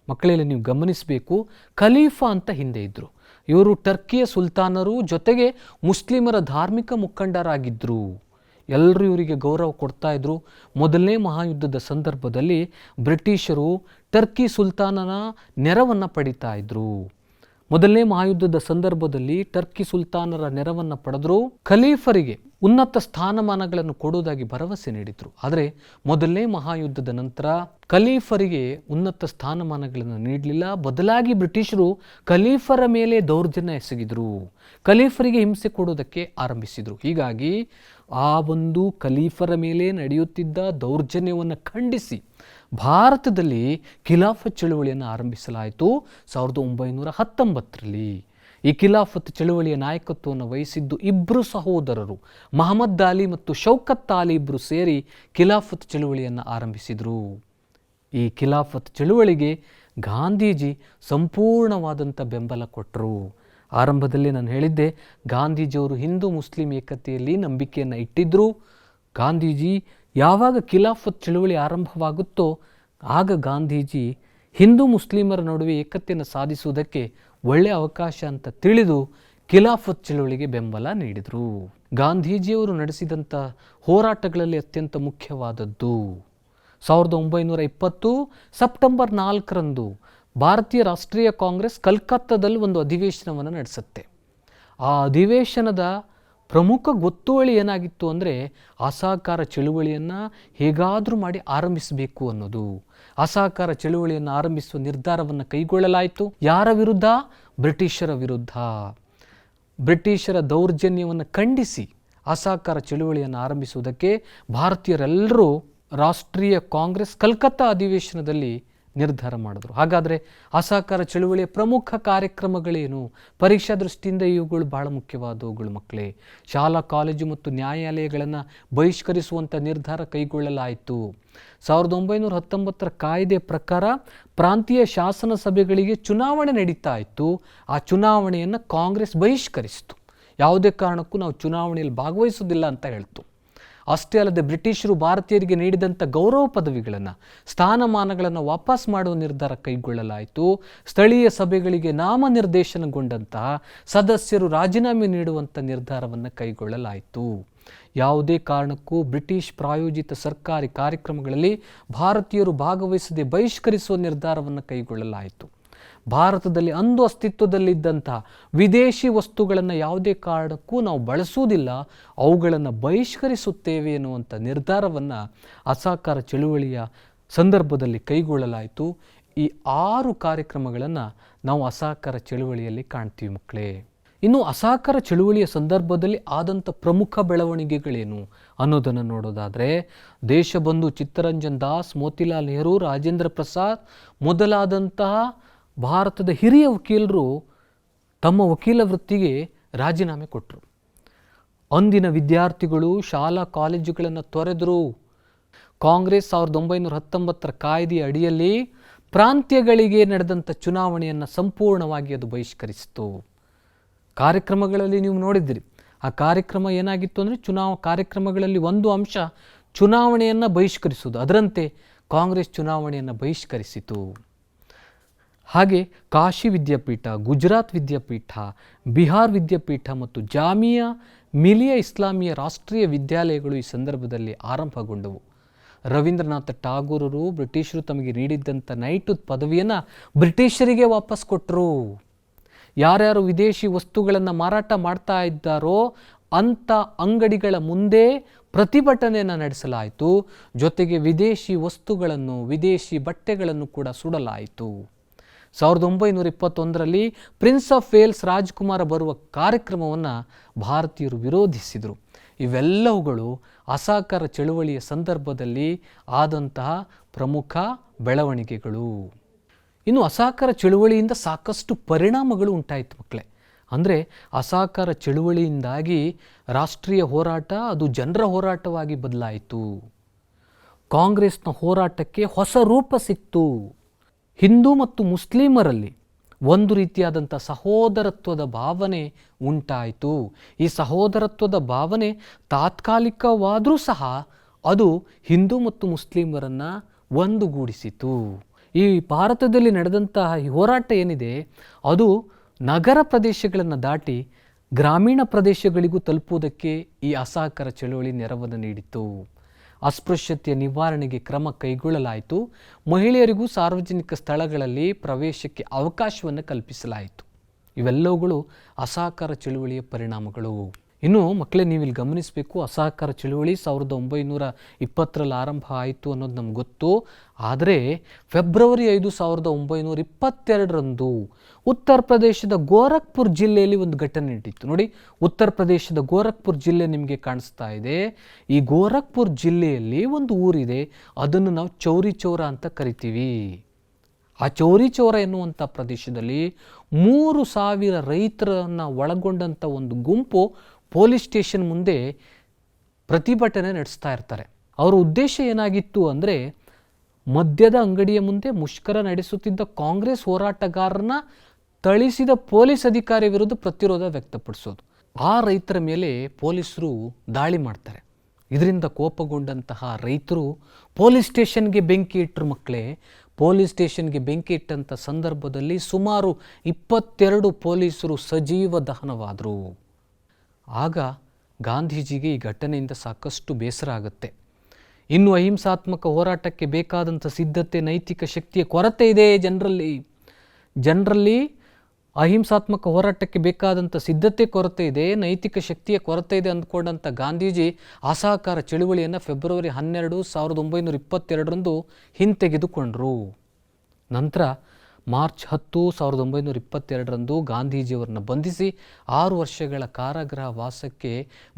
ಮಕ್ಕಳಲ್ಲಿ ನೀವು ಗಮನಿಸಬೇಕು, ಖಲೀಫಾ ಅಂತ ಹಿಂದೆ ಇದ್ದರು. ಇವರು ಟರ್ಕಿಯ ಸುಲ್ತಾನರು, ಜೊತೆಗೆ ಮುಸ್ಲಿಮರ ಧಾರ್ಮಿಕ ಮುಖಂಡರಾಗಿದ್ದರು. ಎಲ್ಲರೂ ಇವರಿಗೆ ಗೌರವ ಕೊಡ್ತಾ ಇದ್ರು. ಮೊದಲನೇ ಮಹಾಯುದ್ಧದ ಸಂದರ್ಭದಲ್ಲಿ ಬ್ರಿಟಿಷರು ಟರ್ಕಿ ಸುಲ್ತಾನನ ನೆರವನ್ನು ಪಡಿತಾ ಇದ್ರು. ಮೊದಲನೇ ಮಹಾಯುದ್ಧದ ಸಂದರ್ಭದಲ್ಲಿ ಟರ್ಕಿ ಸುಲ್ತಾನರ ನೆರವನ್ನು ಪಡೆದ್ರು. ಖಲೀಫರಿಗೆ ಉನ್ನತ ಸ್ಥಾನಮಾನಗಳನ್ನು ಕೊಡುವುದಾಗಿ ಭರವಸೆ ನೀಡಿದರು. ಆದರೆ ಮೊದಲನೇ ಮಹಾಯುದ್ಧದ ನಂತರ ಖಲೀಫರಿಗೆ ಉನ್ನತ ಸ್ಥಾನಮಾನಗಳನ್ನು ನೀಡಲಿಲ್ಲ. ಬದಲಾಗಿ ಬ್ರಿಟಿಷರು ಖಲೀಫರ ಮೇಲೆ ದೌರ್ಜನ್ಯ ಎಸಗಿದರು, ಖಲೀಫರಿಗೆ ಹಿಂಸೆ ಕೊಡುವುದಕ್ಕೆ ಆರಂಭಿಸಿದರು. ಹೀಗಾಗಿ ಆ ಒಂದು ಖಲೀಫರ ಮೇಲೆ ನಡೆಯುತ್ತಿದ್ದ ದೌರ್ಜನ್ಯವನ್ನು ಖಂಡಿಸಿ ಭಾರತದಲ್ಲಿ ಖಿಲಾಫತ್ ಚಳುವಳಿಯನ್ನು ಆರಂಭಿಸಲಾಯಿತು 1919ರಲ್ಲಿ. ಈ ಖಿಲಾಫತ್ ಚಳುವಳಿಯ ನಾಯಕತ್ವವನ್ನು ವಹಿಸಿದ್ದು ಇಬ್ಬರು ಸಹೋದರರು, ಮಹಮ್ಮದ್ ಅಲಿ ಮತ್ತು ಶೌಕತ್ ಅಲಿ ಇಬ್ಬರು ಸೇರಿ ಖಿಲಾಫತ್ ಚಳುವಳಿಯನ್ನು ಆರಂಭಿಸಿದರು. ಈ ಖಿಲಾಫತ್ ಚಳುವಳಿಗೆ ಗಾಂಧೀಜಿ ಸಂಪೂರ್ಣವಾದಂಥ ಬೆಂಬಲ ಕೊಟ್ಟರು. ಆರಂಭದಲ್ಲಿ ನಾನು ಹೇಳಿದ್ದೆ, ಗಾಂಧೀಜಿಯವರು ಹಿಂದೂ ಮುಸ್ಲಿಂ ಏಕತೆಯಲ್ಲಿ ನಂಬಿಕೆಯನ್ನು ಇಟ್ಟಿದ್ದರು. ಗಾಂಧೀಜಿ ಯಾವಾಗ ಖಿಲಾಫತ್ ಚಳುವಳಿ ಆರಂಭವಾಗುತ್ತೋ ಆಗ ಗಾಂಧೀಜಿ ಹಿಂದೂ ಮುಸ್ಲಿಮರ ನಡುವೆ ಏಕತೆಯನ್ನು ಸಾಧಿಸುವುದಕ್ಕೆ ಒಳ್ಳೆಯ ಅವಕಾಶ ಅಂತ ತಿಳಿದು ಖಿಲಾಫತ್ ಚಳುವಳಿಗೆ ಬೆಂಬಲ ನೀಡಿದರು. ಗಾಂಧೀಜಿಯವರು ನಡೆಸಿದಂಥ ಹೋರಾಟಗಳಲ್ಲಿ ಅತ್ಯಂತ ಮುಖ್ಯವಾದದ್ದು 1920 ಸೆಪ್ಟೆಂಬರ್ 4ರಂದು ಭಾರತೀಯ ರಾಷ್ಟ್ರೀಯ ಕಾಂಗ್ರೆಸ್ ಕಲ್ಕತ್ತಾದಲ್ಲಿ ಒಂದು ಅಧಿವೇಶನವನ್ನು ನಡೆಸುತ್ತೆ. ಆ ಅಧಿವೇಶನದ ಪ್ರಮುಖ ಗೊತ್ತುವಳಿ ಏನಾಗಿತ್ತು ಅಂದರೆ, ಅಸಹಕಾರ ಚಳುವಳಿಯನ್ನು ಹೇಗಾದರೂ ಮಾಡಿ ಆರಂಭಿಸಬೇಕು ಅನ್ನೋದು. ಅಸಹಕಾರ ಚಳುವಳಿಯನ್ನು ಆರಂಭಿಸುವ ನಿರ್ಧಾರವನ್ನು ಕೈಗೊಳ್ಳಲಾಯಿತು. ಯಾರ ವಿರುದ್ಧ? ಬ್ರಿಟಿಷರ ವಿರುದ್ಧ. ಬ್ರಿಟಿಷರ ದೌರ್ಜನ್ಯವನ್ನು ಖಂಡಿಸಿ ಅಸಹಕಾರ ಚಳುವಳಿಯನ್ನು ಆರಂಭಿಸುವುದಕ್ಕೆ ಭಾರತೀಯರೆಲ್ಲರೂ ರಾಷ್ಟ್ರೀಯ ಕಾಂಗ್ರೆಸ್ ಕಲ್ಕತ್ತಾ ಅಧಿವೇಶನದಲ್ಲಿ ನಿರ್ಧಾರ ಮಾಡಿದ್ರು. ಹಾಗಾದರೆ ಅಸಹಕಾರ ಚಳುವಳಿಯ ಪ್ರಮುಖ ಕಾರ್ಯಕ್ರಮಗಳೇನು? ಪರೀಕ್ಷಾ ದೃಷ್ಟಿಯಿಂದ ಇವುಗಳು ಬಹಳ ಮುಖ್ಯವಾದವುಗಳು ಮಕ್ಕಳೇ. ಶಾಲಾ ಕಾಲೇಜು ಮತ್ತು ನ್ಯಾಯಾಲಯಗಳನ್ನು ಬಹಿಷ್ಕರಿಸುವಂಥ ನಿರ್ಧಾರ ಕೈಗೊಳ್ಳಲಾಯಿತು. 1919ರ ಕಾಯ್ದೆ ಪ್ರಕಾರ ಪ್ರಾಂತೀಯ ಶಾಸನ ಸಭೆಗಳಿಗೆ ಚುನಾವಣೆ ನಡೀತಾ ಇತ್ತು. ಆ ಚುನಾವಣೆಯನ್ನು ಕಾಂಗ್ರೆಸ್ ಬಹಿಷ್ಕರಿಸಿತು. ಯಾವುದೇ ಕಾರಣಕ್ಕೂ ನಾವು ಚುನಾವಣೆಯಲ್ಲಿ ಭಾಗವಹಿಸುವುದಿಲ್ಲ ಅಂತ ಹೇಳ್ತು. ಅಷ್ಟೇ ಅಲ್ಲದೆ ಬ್ರಿಟಿಷರು ಭಾರತೀಯರಿಗೆ ನೀಡಿದಂಥ ಗೌರವ ಪದವಿಗಳನ್ನು, ಸ್ಥಾನಮಾನಗಳನ್ನು ವಾಪಸ್ ಮಾಡುವ ನಿರ್ಧಾರ ಕೈಗೊಳ್ಳಲಾಯಿತು. ಸ್ಥಳೀಯ ಸಭೆಗಳಿಗೆ ನಾಮನಿರ್ದೇಶನಗೊಂಡಂತಹ ಸದಸ್ಯರು ರಾಜೀನಾಮೆ ನೀಡುವಂಥ ನಿರ್ಧಾರವನ್ನು ಕೈಗೊಳ್ಳಲಾಯಿತು. ಯಾವುದೇ ಕಾರಣಕ್ಕೂ ಬ್ರಿಟಿಷ್ ಪ್ರಾಯೋಜಿತ ಸರ್ಕಾರಿ ಕಾರ್ಯಕ್ರಮಗಳಲ್ಲಿ ಭಾರತೀಯರು ಭಾಗವಹಿಸದೆ ಬಹಿಷ್ಕರಿಸುವ ನಿರ್ಧಾರವನ್ನು ಕೈಗೊಳ್ಳಲಾಯಿತು. ಭಾರತದಲ್ಲಿ ಅಂದು ಅಸ್ತಿತ್ವದಲ್ಲಿದ್ದಂತಹ ವಿದೇಶಿ ವಸ್ತುಗಳನ್ನು ಯಾವುದೇ ಕಾರಣಕ್ಕೂ ನಾವು ಬಳಸುವುದಿಲ್ಲ, ಅವುಗಳನ್ನು ಬಹಿಷ್ಕರಿಸುತ್ತೇವೆ ಎನ್ನುವಂಥ ನಿರ್ಧಾರವನ್ನು ಅಸಹಕಾರ ಚಳುವಳಿಯ ಸಂದರ್ಭದಲ್ಲಿ ಕೈಗೊಳ್ಳಲಾಯಿತು. ಈ 6 ಕಾರ್ಯಕ್ರಮಗಳನ್ನು ನಾವು ಅಸಹಕಾರ ಚಳುವಳಿಯಲ್ಲಿ ಕಾಣ್ತೀವಿ ಮಕ್ಕಳೇ. ಇನ್ನು ಅಸಹಕಾರ ಚಳುವಳಿಯ ಸಂದರ್ಭದಲ್ಲಿ ಆದಂಥ ಪ್ರಮುಖ ಬೆಳವಣಿಗೆಗಳೇನು ಅನ್ನೋದನ್ನು ನೋಡೋದಾದರೆ, ದೇಶಬಂಧು ಚಿತ್ತರಂಜನ್ ದಾಸ್, ಮೋತಿಲಾಲ್ ನೆಹರು, ರಾಜೇಂದ್ರ ಪ್ರಸಾದ್ ಮೊದಲಾದಂತಹ ಭಾರತದ ಹಿರಿಯ ವಕೀಲರು ತಮ್ಮ ವಕೀಲ ವೃತ್ತಿಗೆ ರಾಜೀನಾಮೆ ಕೊಟ್ಟರು. ಅಂದಿನ ವಿದ್ಯಾರ್ಥಿಗಳು ಶಾಲಾ ಕಾಲೇಜುಗಳನ್ನು ತೊರೆದರು. ಕಾಂಗ್ರೆಸ್ 1919ರ ಕಾಯ್ದೆಯ ಅಡಿಯಲ್ಲಿ ಪ್ರಾಂತ್ಯಗಳಿಗೆ ನಡೆದಂಥ ಚುನಾವಣೆಯನ್ನು ಸಂಪೂರ್ಣವಾಗಿ ಅದು ಬಹಿಷ್ಕರಿಸಿತು. ಕಾರ್ಯಕ್ರಮಗಳಲ್ಲಿ ನೀವು ನೋಡಿದ್ದೀರಿ, ಆ ಕಾರ್ಯಕ್ರಮ ಏನಾಗಿತ್ತು ಅಂದರೆ ಕಾರ್ಯಕ್ರಮಗಳಲ್ಲಿ ಒಂದು ಅಂಶ ಚುನಾವಣೆಯನ್ನು ಬಹಿಷ್ಕರಿಸುವುದು. ಅದರಂತೆ ಕಾಂಗ್ರೆಸ್ ಚುನಾವಣೆಯನ್ನು ಬಹಿಷ್ಕರಿಸಿತು. ಹಾಗೆ ಕಾಶಿ ವಿದ್ಯಾಪೀಠ, ಗುಜರಾತ್ ವಿದ್ಯಾಪೀಠ, ಬಿಹಾರ್ ವಿದ್ಯಾಪೀಠ ಮತ್ತು ಜಾಮಿಯಾ ಮಿಲಿಯಾ ಇಸ್ಲಾಮಿಯ ರಾಷ್ಟ್ರೀಯ ವಿದ್ಯಾಲಯಗಳು ಈ ಸಂದರ್ಭದಲ್ಲಿ ಆರಂಭಗೊಂಡವು. ರವೀಂದ್ರನಾಥ ಟಾಗೂರರು ಬ್ರಿಟಿಷರು ತಮಗೆ ನೀಡಿದ್ದಂಥ ನೈಟ್ಹುಡ್ ಪದವಿಯನ್ನು ಬ್ರಿಟಿಷರಿಗೆ ವಾಪಸ್ ಕೊಟ್ಟರು. ಯಾರ್ಯಾರು ವಿದೇಶಿ ವಸ್ತುಗಳನ್ನು ಮಾರಾಟ ಮಾಡ್ತಾ ಇದ್ದಾರೋ ಅಂಥ ಅಂಗಡಿಗಳ ಮುಂದೆ ಪ್ರತಿಭಟನೆಯನ್ನು ನಡೆಸಲಾಯಿತು. ಜೊತೆಗೆ ವಿದೇಶಿ ವಸ್ತುಗಳನ್ನು, ವಿದೇಶಿ ಬಟ್ಟೆಗಳನ್ನು ಕೂಡ ಸುಡಲಾಯಿತು. 1921ರಲ್ಲಿ ಪ್ರಿನ್ಸ್ ಆಫ್ ವೇಲ್ಸ್ ರಾಜ್ಕುಮಾರ ಬರುವ ಕಾರ್ಯಕ್ರಮವನ್ನು ಭಾರತೀಯರು ವಿರೋಧಿಸಿದರು. ಇವೆಲ್ಲವುಗಳು ಅಸಹಕಾರ ಚಳುವಳಿಯ ಸಂದರ್ಭದಲ್ಲಿ ಆದಂತಹ ಪ್ರಮುಖ ಬೆಳವಣಿಗೆಗಳು. ಇನ್ನು ಅಸಹಕಾರ ಚಳುವಳಿಯಿಂದ ಸಾಕಷ್ಟು ಪರಿಣಾಮಗಳು ಉಂಟಾಯಿತು ಮಕ್ಕಳೇ. ಅಂದರೆ ಅಸಹಕಾರ ಚಳುವಳಿಯಿಂದಾಗಿ ರಾಷ್ಟ್ರೀಯ ಹೋರಾಟ ಅದು ಜನರ ಹೋರಾಟವಾಗಿ ಬದಲಾಯಿತು. ಕಾಂಗ್ರೆಸ್ನ ಹೋರಾಟಕ್ಕೆ ಹೊಸ ರೂಪ ಸಿಕ್ತು. ಹಿಂದೂ ಮತ್ತು ಮುಸ್ಲಿಮರಲ್ಲಿ ಒಂದು ರೀತಿಯಾದಂಥ ಸಹೋದರತ್ವದ ಭಾವನೆ ಉಂಟಾಯಿತು. ಈ ಸಹೋದರತ್ವದ ಭಾವನೆ ತಾತ್ಕಾಲಿಕವಾದರೂ ಸಹ ಅದು ಹಿಂದೂ ಮತ್ತು ಮುಸ್ಲಿಮರನ್ನು ಒಂದುಗೂಡಿಸಿತು. ಈ ಭಾರತದಲ್ಲಿ ನಡೆದಂತಹ ಈ ಹೋರಾಟ ಏನಿದೆ ಅದು ನಗರ ಪ್ರದೇಶಗಳನ್ನು ದಾಟಿ ಗ್ರಾಮೀಣ ಪ್ರದೇಶಗಳಿಗೂ ತಲುಪುವುದಕ್ಕೆ ಈ ಅಸಹಕಾರ ಚಳುವಳಿ ನೆರವನ್ನು ನೀಡಿತು. ಅಸ್ಪೃಶ್ಯತೆಯ ನಿವಾರಣೆಗೆ ಕ್ರಮ ಕೈಗೊಳ್ಳಲಾಯಿತು. ಮಹಿಳೆಯರಿಗೂ ಸಾರ್ವಜನಿಕ ಸ್ಥಳಗಳಲ್ಲಿ ಪ್ರವೇಶಕ್ಕೆ ಅವಕಾಶವನ್ನು ಕಲ್ಪಿಸಲಾಯಿತು. ಇವೆಲ್ಲವುಗಳು ಅಸಹಕಾರ ಚಳುವಳಿಯ ಪರಿಣಾಮಗಳು. ಇನ್ನು ಮಕ್ಕಳೇ, ನೀವಿಲ್ಲಿ ಗಮನಿಸಬೇಕು, ಅಸಹಕಾರ ಚಳುವಳಿ 1920ರಲ್ಲಿ ಆರಂಭ ಆಯಿತು ಅನ್ನೋದು ನಮ್ಗೆ ಗೊತ್ತು. ಆದರೆ ಫೆಬ್ರವರಿ 5, 1922ರಂದು ಉತ್ತರ ಪ್ರದೇಶದ ಗೋರಖ್ಪುರ್ ಜಿಲ್ಲೆಯಲ್ಲಿ ಒಂದು ಘಟನೆ ನಡೀತು. ನೋಡಿ, ಉತ್ತರ ಪ್ರದೇಶದ ಗೋರಖ್ಪುರ್ ಜಿಲ್ಲೆ ನಿಮಗೆ ಕಾಣಿಸ್ತಾ ಇದೆ. ಈ ಗೋರಖ್ಪುರ್ ಜಿಲ್ಲೆಯಲ್ಲಿ ಒಂದು ಊರಿದೆ, ಅದನ್ನು ನಾವು ಚೌರಿ ಚೌರ ಅಂತ ಕರಿತೀವಿ. ಆ ಚೌರಿ ಚೌರ ಎನ್ನುವಂಥ ಪ್ರದೇಶದಲ್ಲಿ 3000 ರೈತರನ್ನು ಒಳಗೊಂಡಂಥ ಒಂದು ಗುಂಪು ಪೊಲೀಸ್ ಸ್ಟೇಷನ್ ಮುಂದೆ ಪ್ರತಿಭಟನೆ ನಡೆಸ್ತಾ ಇರ್ತಾರೆ. ಅವರ ಉದ್ದೇಶ ಏನಾಗಿತ್ತು ಅಂದರೆ, ಮದ್ಯದ ಅಂಗಡಿಯ ಮುಂದೆ ಮುಷ್ಕರ ನಡೆಸುತ್ತಿದ್ದ ಕಾಂಗ್ರೆಸ್ ಹೋರಾಟಗಾರರನ್ನ ಥಳಿಸಿದ ಪೊಲೀಸ್ ಅಧಿಕಾರಿ ವಿರುದ್ಧ ಪ್ರತಿರೋಧ ವ್ಯಕ್ತಪಡಿಸೋದು. ಆ ರೈತರ ಮೇಲೆ ಪೊಲೀಸರು ದಾಳಿ ಮಾಡ್ತಾರೆ. ಇದರಿಂದ ಕೋಪಗೊಂಡಂತಹ ರೈತರು ಪೊಲೀಸ್ ಸ್ಟೇಷನ್ಗೆ ಬೆಂಕಿ ಇಟ್ಟರು ಮಕ್ಕಳೇ. ಪೊಲೀಸ್ ಸ್ಟೇಷನ್ಗೆ ಬೆಂಕಿ ಇಟ್ಟಂಥ ಸಂದರ್ಭದಲ್ಲಿ ಸುಮಾರು 22 ಪೊಲೀಸರು ಸಜೀವ ದಹನವಾದರು. ಆಗ ಗಾಂಧೀಜಿಗೆ ಈ ಘಟನೆಯಿಂದ ಸಾಕಷ್ಟು ಬೇಸರ ಆಗುತ್ತೆ. ಇನ್ನು ಅಹಿಂಸಾತ್ಮಕ ಹೋರಾಟಕ್ಕೆ ಬೇಕಾದಂಥ ಸಿದ್ಧತೆ, ನೈತಿಕ ಶಕ್ತಿಯ ಕೊರತೆ ಇದೆ ಜನರಲ್ಲಿ ಅಹಿಂಸಾತ್ಮಕ ಹೋರಾಟಕ್ಕೆ ಬೇಕಾದಂಥ ಸಿದ್ಧತೆ ಕೊರತೆ ಇದೆ, ನೈತಿಕ ಶಕ್ತಿಯ ಕೊರತೆ ಇದೆ ಅಂದ್ಕೊಂಡಂಥ ಗಾಂಧೀಜಿ ಅಸಹಕಾರ ಚಳುವಳಿಯನ್ನು ಫೆಬ್ರವರಿ 12, 1922ರಂದು ಹಿಂತೆಗೆದುಕೊಂಡರು. ನಂತರ ಮಾರ್ಚ್ 10, 1922ರಂದು ಗಾಂಧೀಜಿಯವರನ್ನು ಬಂಧಿಸಿ 6 ವರ್ಷಗಳ ಕಾರಾಗೃಹ ವಾಸಕ್ಕೆ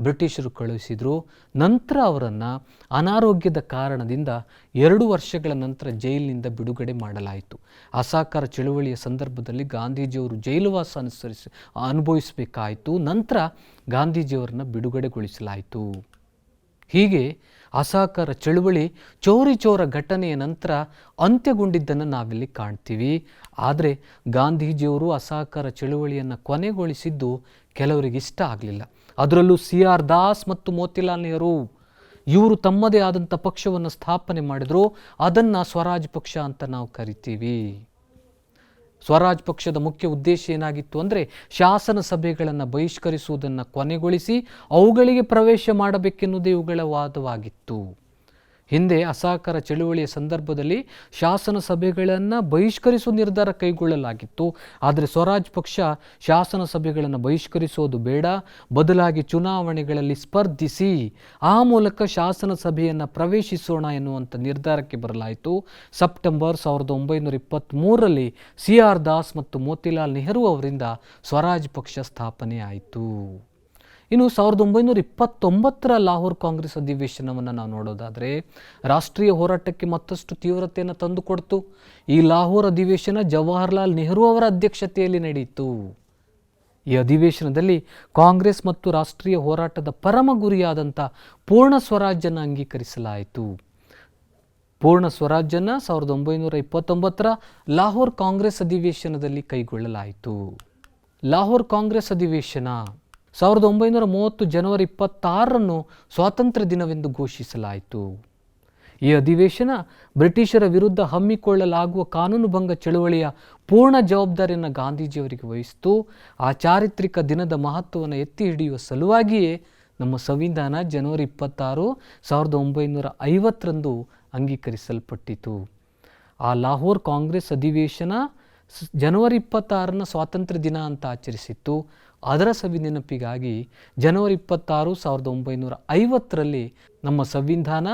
ಬ್ರಿಟಿಷರು ಕಳುಹಿಸಿದರು. ನಂತರ ಅವರನ್ನು ಅನಾರೋಗ್ಯದ ಕಾರಣದಿಂದ 2 ವರ್ಷಗಳ ನಂತರ ಜೈಲಿನಿಂದ ಬಿಡುಗಡೆ ಮಾಡಲಾಯಿತು. ಅಸಹಕಾರ ಚಳುವಳಿಯ ಸಂದರ್ಭದಲ್ಲಿ ಗಾಂಧೀಜಿಯವರು ಜೈಲುವಾಸ ಅನುಭವಿಸಬೇಕಾಯಿತು. ನಂತರ ಗಾಂಧೀಜಿಯವರನ್ನು ಬಿಡುಗಡೆಗೊಳಿಸಲಾಯಿತು. ಹೀಗೆ ಅಸಹಕಾರ ಚಳುವಳಿ ಚೌರಿ ಚೌರ ಘಟನೆಯ ನಂತರ ಅಂತ್ಯಗೊಂಡಿದ್ದನ್ನು ನಾವಿಲ್ಲಿ ಕಾಣ್ತೀವಿ. ಆದರೆ ಗಾಂಧೀಜಿಯವರು ಅಸಹಕಾರ ಚಳುವಳಿಯನ್ನು ಕೊನೆಗೊಳಿಸಿದ್ದು ಕೆಲವರಿಗೆ ಇಷ್ಟ ಆಗಲಿಲ್ಲ. ಅದರಲ್ಲೂ CR ದಾಸ್ ಮತ್ತು ಮೋತಿಲಾಲ್ ನೆಹರು ಇವರು ತಮ್ಮದೇ ಆದಂಥ ಪಕ್ಷವನ್ನು ಸ್ಥಾಪನೆ ಮಾಡಿದ್ರು. ಅದನ್ನು ಸ್ವರಾಜ್ ಪಕ್ಷ ಅಂತ ನಾವು ಕರಿತೀವಿ. ಸ್ವರಾಜ್ ಪಕ್ಷದ ಮುಖ್ಯ ಉದ್ದೇಶ ಏನಾಗಿತ್ತು ಅಂದರೆ, ಶಾಸನ ಸಭೆಗಳನ್ನು ಬಹಿಷ್ಕರಿಸುವುದನ್ನು ಕೊನೆಗೊಳಿಸಿ ಅವುಗಳಿಗೆ ಪ್ರವೇಶ ಮಾಡಬೇಕೆನ್ನುವುದೇ ಇವುಗಳ ವಾದವಾಗಿತ್ತು. ಹಿಂದೆ ಅಸಹಕಾರ ಚಳುವಳಿಯ ಸಂದರ್ಭದಲ್ಲಿ ಶಾಸನ ಸಭೆಗಳನ್ನು ಬಹಿಷ್ಕರಿಸುವ ನಿರ್ಧಾರ ಕೈಗೊಳ್ಳಲಾಗಿತ್ತು. ಆದರೆ ಸ್ವರಾಜ್ ಪಕ್ಷ ಶಾಸನ ಸಭೆಗಳನ್ನು ಬಹಿಷ್ಕರಿಸೋದು ಬೇಡ, ಬದಲಾಗಿ ಚುನಾವಣೆಗಳಲ್ಲಿ ಸ್ಪರ್ಧಿಸಿ ಆ ಮೂಲಕ ಶಾಸನ ಸಭೆಯನ್ನು ಪ್ರವೇಶಿಸೋಣ ಎನ್ನುವಂಥ ನಿರ್ಧಾರಕ್ಕೆ ಬರಲಾಯಿತು. ಸೆಪ್ಟೆಂಬರ್ 1923ರಲ್ಲಿ CR ದಾಸ್ ಮತ್ತು ಮೋತಿಲಾಲ್ ನೆಹರು ಅವರಿಂದ ಸ್ವರಾಜ್ ಪಕ್ಷ ಸ್ಥಾಪನೆ ಆಯಿತು. ಇನ್ನು 1929ರ ಲಾಹೋರ್ ಕಾಂಗ್ರೆಸ್ ಅಧಿವೇಶನವನ್ನು ನಾವು ನೋಡೋದಾದರೆ ರಾಷ್ಟ್ರೀಯ ಹೋರಾಟಕ್ಕೆ ಮತ್ತಷ್ಟು ತೀವ್ರತೆಯನ್ನು ತಂದುಕೊಡ್ತು. ಈ ಲಾಹೋರ್ ಅಧಿವೇಶನ ಜವಾಹರ್ಲಾಲ್ ನೆಹರು ಅವರ ಅಧ್ಯಕ್ಷತೆಯಲ್ಲಿ ನಡೆಯಿತು. ಈ ಅಧಿವೇಶನದಲ್ಲಿ ಕಾಂಗ್ರೆಸ್ ಮತ್ತು ರಾಷ್ಟ್ರೀಯ ಹೋರಾಟದ ಪರಮ ಗುರಿಯಾದಂಥ ಪೂರ್ಣ ಸ್ವರಾಜ್ಯನ ಅಂಗೀಕರಿಸಲಾಯಿತು. ಪೂರ್ಣ ಸ್ವರಾಜ್ಯನ 1929ರ ಲಾಹೋರ್ ಕಾಂಗ್ರೆಸ್ ಅಧಿವೇಶನದಲ್ಲಿ ಕೈಗೊಳ್ಳಲಾಯಿತು. ಲಾಹೋರ್ ಕಾಂಗ್ರೆಸ್ ಅಧಿವೇಶನ 1930 ಜನವರಿ 26ರಂದು ಸ್ವಾತಂತ್ರ್ಯ ದಿನವೆಂದು ಘೋಷಿಸಲಾಯಿತು. ಈ ಅಧಿವೇಶನ ಬ್ರಿಟಿಷರ ವಿರುದ್ಧ ಹಮ್ಮಿಕೊಳ್ಳಲಾಗುವ ಕಾನೂನುಭಂಗ ಚಳುವಳಿಯ ಪೂರ್ಣ ಜವಾಬ್ದಾರಿಯನ್ನು ಗಾಂಧೀಜಿಯವರಿಗೆ ವಹಿಸಿತು. ಆ ಚಾರಿತ್ರಿಕ ದಿನದ ಮಹತ್ವವನ್ನು ಎತ್ತಿ ಹಿಡಿಯುವ ಸಲುವಾಗಿಯೇ ನಮ್ಮ ಸಂವಿಧಾನ ಜನವರಿ 26, 1950 ಅಂಗೀಕರಿಸಲ್ಪಟ್ಟಿತು. ಆ ಲಾಹೋರ್ ಕಾಂಗ್ರೆಸ್ ಅಧಿವೇಶನ ಜನವರಿ 26 ಸ್ವಾತಂತ್ರ್ಯ ದಿನ ಅಂತ ಆಚರಿಸಿತ್ತು. ಅದರ ಸವಿ ನೆನಪಿಗಾಗಿ ಜನವರಿ 26, 1950 ನಮ್ಮ ಸಂವಿಧಾನ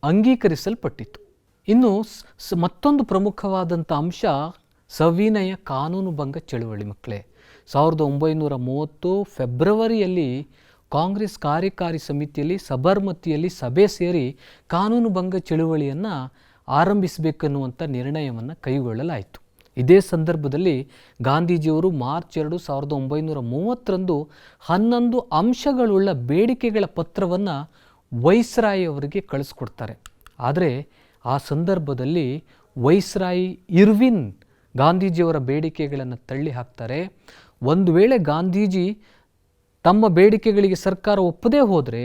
ಅಂಗೀಕರಿಸಲ್ಪಟ್ಟಿತು. ಇನ್ನು ಮತ್ತೊಂದು ಪ್ರಮುಖವಾದಂಥ ಅಂಶ ಸವಿನಯ ಕಾನೂನುಭಂಗ ಚಳುವಳಿ ಮಕ್ಕಳೇ. 1930 ಫೆಬ್ರವರಿಯಲ್ಲಿ ಕಾಂಗ್ರೆಸ್ ಕಾರ್ಯಕಾರಿ ಸಮಿತಿಯಲ್ಲಿ ಸಬರ್ಮತಿಯಲ್ಲಿ ಸಭೆ ಸೇರಿ ಕಾನೂನುಭಂಗ ಚಳುವಳಿಯನ್ನು ಆರಂಭಿಸಬೇಕನ್ನುವಂಥ ನಿರ್ಣಯವನ್ನು ಕೈಗೊಳ್ಳಲಾಯಿತು. ಇದೇ ಸಂದರ್ಭದಲ್ಲಿ ಗಾಂಧೀಜಿಯವರು ಮಾರ್ಚ್ 2, 1930 11 ಅಂಶಗಳುಳ್ಳ ಬೇಡಿಕೆಗಳ ಪತ್ರವನ್ನು ವೈಸ್ರಾಯ್ ಅವರಿಗೆ ಕಳಿಸ್ಕೊಡ್ತಾರೆ. ಆದರೆ ಆ ಸಂದರ್ಭದಲ್ಲಿ ವೈಸ್ರಾಯ್ ಇರ್ವಿನ್ ಗಾಂಧೀಜಿಯವರ ಬೇಡಿಕೆಗಳನ್ನು ತಳ್ಳಿ ಹಾಕ್ತಾರೆ. ಒಂದು ವೇಳೆ ಗಾಂಧೀಜಿ ತಮ್ಮ ಬೇಡಿಕೆಗಳಿಗೆ ಸರ್ಕಾರ ಒಪ್ಪದೇ ಹೋದರೆ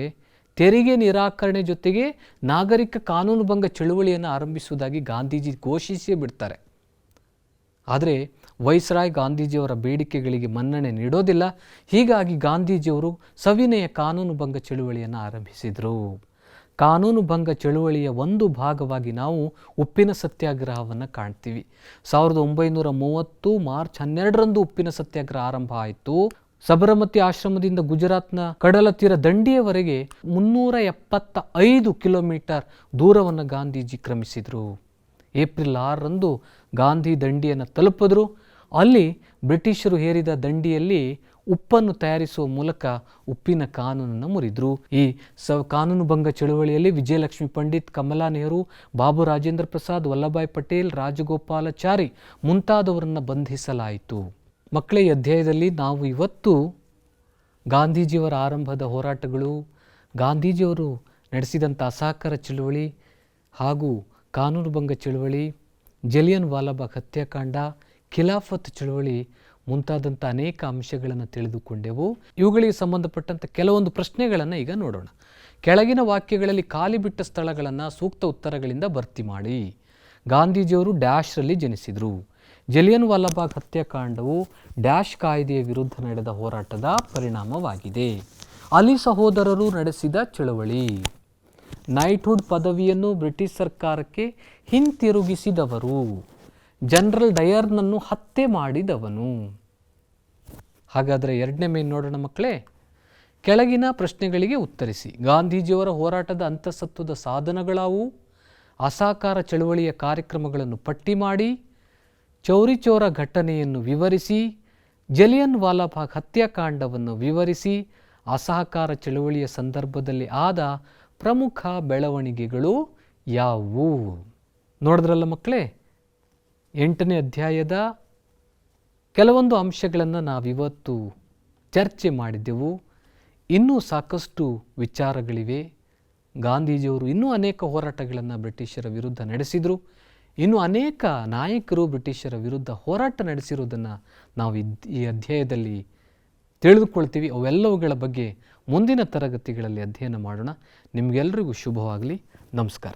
ತೆರಿಗೆ ನಿರಾಕರಣೆ ಜೊತೆಗೆ ನಾಗರಿಕ ಕಾನೂನುಭಂಗ ಚಳುವಳಿಯನ್ನು ಆರಂಭಿಸುವುದಾಗಿ ಗಾಂಧೀಜಿ ಘೋಷಿಸಿಯೇ ಬಿಡ್ತಾರೆ. ಆದರೆ ವೈಸ್ರಾಯ್ ಗಾಂಧೀಜಿಯವರ ಬೇಡಿಕೆಗಳಿಗೆ ಮನ್ನಣೆ ನೀಡೋದಿಲ್ಲ. ಹೀಗಾಗಿ ಗಾಂಧೀಜಿಯವರು ಸವಿನಯ ಕಾನೂನುಭಂಗ ಚಳುವಳಿಯನ್ನು ಆರಂಭಿಸಿದರು. ಕಾನೂನುಭಂಗ ಚಳುವಳಿಯ ಒಂದು ಭಾಗವಾಗಿ ನಾವು ಉಪ್ಪಿನ ಸತ್ಯಾಗ್ರಹವನ್ನು ಕಾಣ್ತೀವಿ. 1930 ಮಾರ್ಚ್ 12 ಉಪ್ಪಿನ ಸತ್ಯಾಗ್ರಹ ಆರಂಭ ಆಯಿತು. ಸಬರಮತಿ ಆಶ್ರಮದಿಂದ ಗುಜರಾತ್ನ ಕಡಲ ತೀರ ದಂಡಿಯವರೆಗೆ 375 ಕಿಲೋಮೀಟರ್ ದೂರವನ್ನು ಗಾಂಧೀಜಿ ಕ್ರಮಿಸಿದರು. ಏಪ್ರಿಲ್ 6 ಗಾಂಧಿ ದಂಡಿಯನ್ನು ತಲುಪಿದ್ರು. ಅಲ್ಲಿ ಬ್ರಿಟಿಷರು ಹೇರಿದ ದಂಡಿಯಲ್ಲಿ ಉಪ್ಪನ್ನು ತಯಾರಿಸುವ ಮೂಲಕ ಉಪ್ಪಿನ ಕಾನೂನನ್ನು ಮುರಿದ್ರು. ಈ ಕಾನೂನುಭಂಗ ಚಳುವಳಿಯಲ್ಲಿ ವಿಜಯಲಕ್ಷ್ಮಿ ಪಂಡಿತ್, ಕಮಲಾ ನೆಹರು, ಬಾಬು ರಾಜೇಂದ್ರ ಪ್ರಸಾದ್, ವಲ್ಲಭಾಯ್ ಪಟೇಲ್, ರಾಜಗೋಪಾಲಾಚಾರಿ ಮುಂತಾದವರನ್ನು ಬಂಧಿಸಲಾಯಿತು. ಮಕ್ಕಳೇ, ಈ ಅಧ್ಯಾಯದಲ್ಲಿ ನಾವು ಇವತ್ತು ಗಾಂಧೀಜಿಯವರ ಆರಂಭದ ಹೋರಾಟಗಳು, ಗಾಂಧೀಜಿಯವರು ನಡೆಸಿದಂಥ ಅಸಹಕಾರ ಚಳುವಳಿ ಹಾಗೂ ಕಾನೂನುಭಂಗ ಚಳುವಳಿ, ಜಲಿಯನ್ ವಾಲಾಬಾಗ್ ಹತ್ಯಾಕಾಂಡ, ಖಿಲಾಫತ್ ಚಳುವಳಿ ಮುಂತಾದಂಥ ಅನೇಕ ಅಂಶಗಳನ್ನು ತಿಳಿದುಕೊಂಡೆವು. ಇವುಗಳಿಗೆ ಸಂಬಂಧಪಟ್ಟಂಥ ಕೆಲವೊಂದು ಪ್ರಶ್ನೆಗಳನ್ನು ಈಗ ನೋಡೋಣ. ಕೆಳಗಿನ ವಾಕ್ಯಗಳಲ್ಲಿ ಖಾಲಿ ಬಿಟ್ಟ ಸ್ಥಳಗಳನ್ನು ಸೂಕ್ತ ಉತ್ತರಗಳಿಂದ ಭರ್ತಿ ಮಾಡಿ. ಗಾಂಧೀಜಿಯವರು ಡ್ಯಾಶ್ರಲ್ಲಿ ಜನಿಸಿದರು. ಜಲಿಯನ್ ವಾಲಾಬಾಗ್ ಹತ್ಯಾಕಾಂಡವು ಡ್ಯಾಶ್ ಕಾಯ್ದೆಯ ವಿರುದ್ಧ ನಡೆದ ಹೋರಾಟದ ಪರಿಣಾಮವಾಗಿದೆ. ಅಲಿ ಸಹೋದರರು ನಡೆಸಿದ ಚಳವಳಿ. ನೈಟ್ಹುಡ್ ಪದವಿಯನ್ನು ಬ್ರಿಟಿಷ್ ಸರ್ಕಾರಕ್ಕೆ ಹಿಂತಿರುಗಿಸಿದವರು. ಜನರಲ್ ಡಯರ್ನನ್ನು ಹತ್ಯೆ ಮಾಡಿದವನು. ಹಾಗಾದರೆ ಎರಡನೇ ಮೇನ್ ನೋಡೋಣ ಮಕ್ಕಳೇ. ಕೆಳಗಿನ ಪ್ರಶ್ನೆಗಳಿಗೆ ಉತ್ತರಿಸಿ. ಗಾಂಧೀಜಿಯವರ ಹೋರಾಟದ ಅಂತಸತ್ವದ ಸಾಧನಗಳಾವು? ಅಸಹಕಾರ ಚಳುವಳಿಯ ಕಾರ್ಯಕ್ರಮಗಳನ್ನು ಪಟ್ಟಿ ಮಾಡಿ. ಚೌರಿ ಚೌರ ಘಟನೆಯನ್ನು ವಿವರಿಸಿ. ಜಲಿಯನ್ ವಾಲಾಬಾಗ್ ಹತ್ಯಾಕಾಂಡವನ್ನು ವಿವರಿಸಿ. ಅಸಹಕಾರ ಚಳುವಳಿಯ ಸಂದರ್ಭದಲ್ಲಿ ಆದ ಪ್ರಮುಖ ಬೆಳವಣಿಗೆಗಳು ಯಾವುವು? ನೋಡಿದ್ರಲ್ಲ ಮಕ್ಕಳೇ, 8ನೇ ಅಧ್ಯಾಯದ ಕೆಲವೊಂದು ಅಂಶಗಳನ್ನು ನಾವಿವತ್ತು ಚರ್ಚೆ ಮಾಡಿದ್ದೆವು. ಇನ್ನೂ ಸಾಕಷ್ಟು ವಿಚಾರಗಳಿವೆ. ಗಾಂಧೀಜಿಯವರು ಇನ್ನೂ ಅನೇಕ ಹೋರಾಟಗಳನ್ನು ಬ್ರಿಟಿಷರ ವಿರುದ್ಧ ನಡೆಸಿದರು. ಇನ್ನು ಅನೇಕ ನಾಯಕರು ಬ್ರಿಟಿಷರ ವಿರುದ್ಧ ಹೋರಾಟ ನಡೆಸಿರುವುದನ್ನು ನಾವು ಈ ಅಧ್ಯಾಯದಲ್ಲಿ ತಿಳಿದುಕೊಳ್ತೀವಿ. ಅವೆಲ್ಲವುಗಳ ಬಗ್ಗೆ ಮುಂದಿನ ತರಗತಿಗಳಲ್ಲಿ ಅಧ್ಯಯನ ಮಾಡೋಣ. ನಿಮಗೆಲ್ಲರಿಗೂ ಶುಭವಾಗಲಿ. ನಮಸ್ಕಾರ.